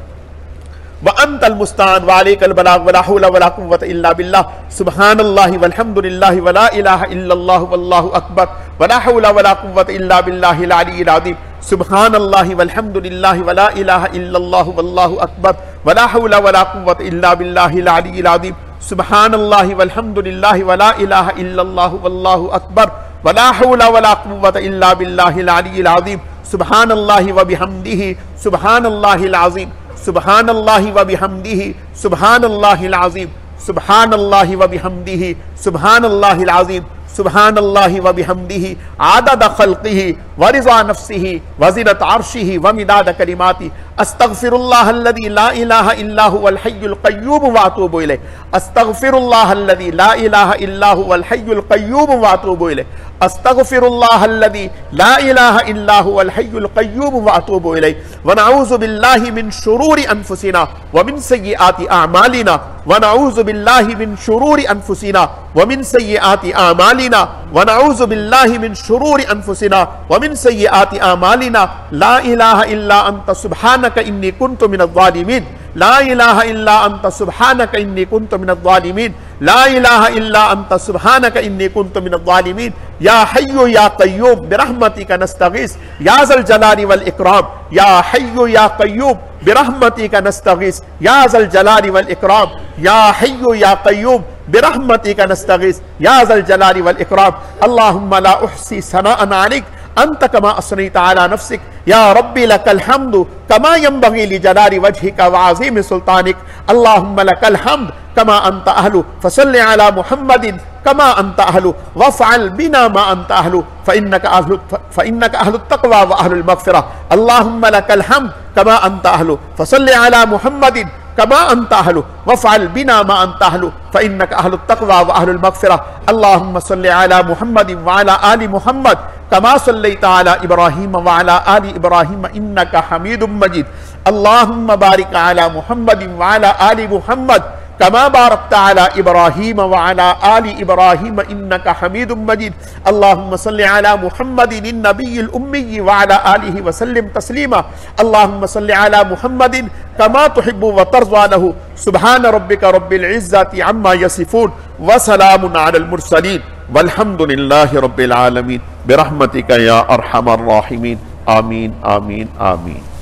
وَأَنْتَ الْمُسْتَعَانُ وَعَلَيْكَ الْبَلَاغُ وَلَا حَوْلَ وَلَا قُوَّةَ إِلَّا بِاللَّهِ سُبْحَانَ اللَّهِ وَالْحَمْدُ لِلَّهِ وَلَا إِلَهَ إِلَّا اللَّهُ وَاللَّهُ أَكْبَرُ وَلَا حَوْلَ وَلَا قُوَّةَ إِلَّا بِاللَّهِ الْعَلِيِّ الْعَظِيمِ سُبْحَانَ اللَّهِ وَالْحَمْدُ لِلَّهِ وَلَا إِلَهَ إِلَّا اللَّهُ وَاللَّهُ أَكْبَرُ وَلَا حَوْلَ وَلَا قُوَّةَ إِلَّا بِاللَّهِ الْعَلِيِّ الْعَظِيمِ سُبْحَانَ اللَّهِ وَالْحَمْدُ لِلَّهِ وَلَا إِلَهَ إِلَّا اللَّهُ وَاللَّهُ أَكْبَرُ وَلَا حَوْلَ وَلَا قُوَّةَ إِلَّا بِاللَّهِ الْعَلِيِّ الْعَظِيمِ سُبْحَانَ اللَّهِ وَبِحَمْدِهِ سُبْحَانَ اللَّهِ الْعَظِيمِ سبحان اللہ وبحمدہ سبحان اللہ العظیم سبحان اللہ وبحمدہ سبحان اللہ العظیم سبحان اللہ وبحمدہ عدد خلقہ ورضا نفسہ وزنۃ عرشہ ومداد کلماتہ استغفر اللہ الذی لا الہ الا هو الحی القیوم واتوب الیہ استغفر اللہ الذی لا الہ الا هو الحی القیوم واتوب الیہ استغفر اللہ الذی لا الہ الا هو الحی القیوم واتوب الیہ ونعوذ باللہ من شرور انفسنا ومن سیئات اعمالنا ونعوذ باللہ من شرور انفسنا ومن سیئات اعمالنا ونعوذ باللہ من شرور انفسنا ومن سیئات اعمالنا لا الہ الا انت سبحانک انی کنت من الظالمین لا الہ الا انت سبحانک انی کنت من الظالمین لا الہ الا انت سبحانک انی کنت من الظالمین یا حی یا قیوم برحمتک نستغیث یا ذا الجلال والاکرام یا حی یا قیوم برحمتک نستغیث یا ذا الجلال والاکرام یا حی یا قیوم برحمتک نستغیث یا ذا الجلال والاکرام اللہم لا احصی ثناء علیک انت کما اثنیت علی نفسک یا ربی لک الحمد کما ینبغی لجلال وجہک وعظیم سلطانک اللہم لک الحمد کما انت اہل فصل علی محمد کما انت اہل وافعل بنا ما انت اہل فإنک اہل التقوی واہل المغفرہ اللہم لک الحمد کما انت اہل فصل علی محمد کما انت اہل وافعل بنا ما انت اہل فإنک اہل التقوی واہل المغفرہ اللہم صل علی محمد وعلی آل محمد کما صلیت علی ابراہیم وعلی آل ابراہیم انک حمید مجید اللہم بارک علی محمد وعلی آل محمد کما بارکت علی ابراہیم وعلی آل ابراہیم انک حمید مجید اللہم صلی علی محمد النبی الامی وعلی آلہ وسلم تسلیما اللہم صلی علی محمد کما تحب وترضى له سبحان ربک رب العزت عما یصفون وسلام علی المرسلین والحمد للہ رب العالمین برحمتک یا ارحم الراحمین آمین آمین آمین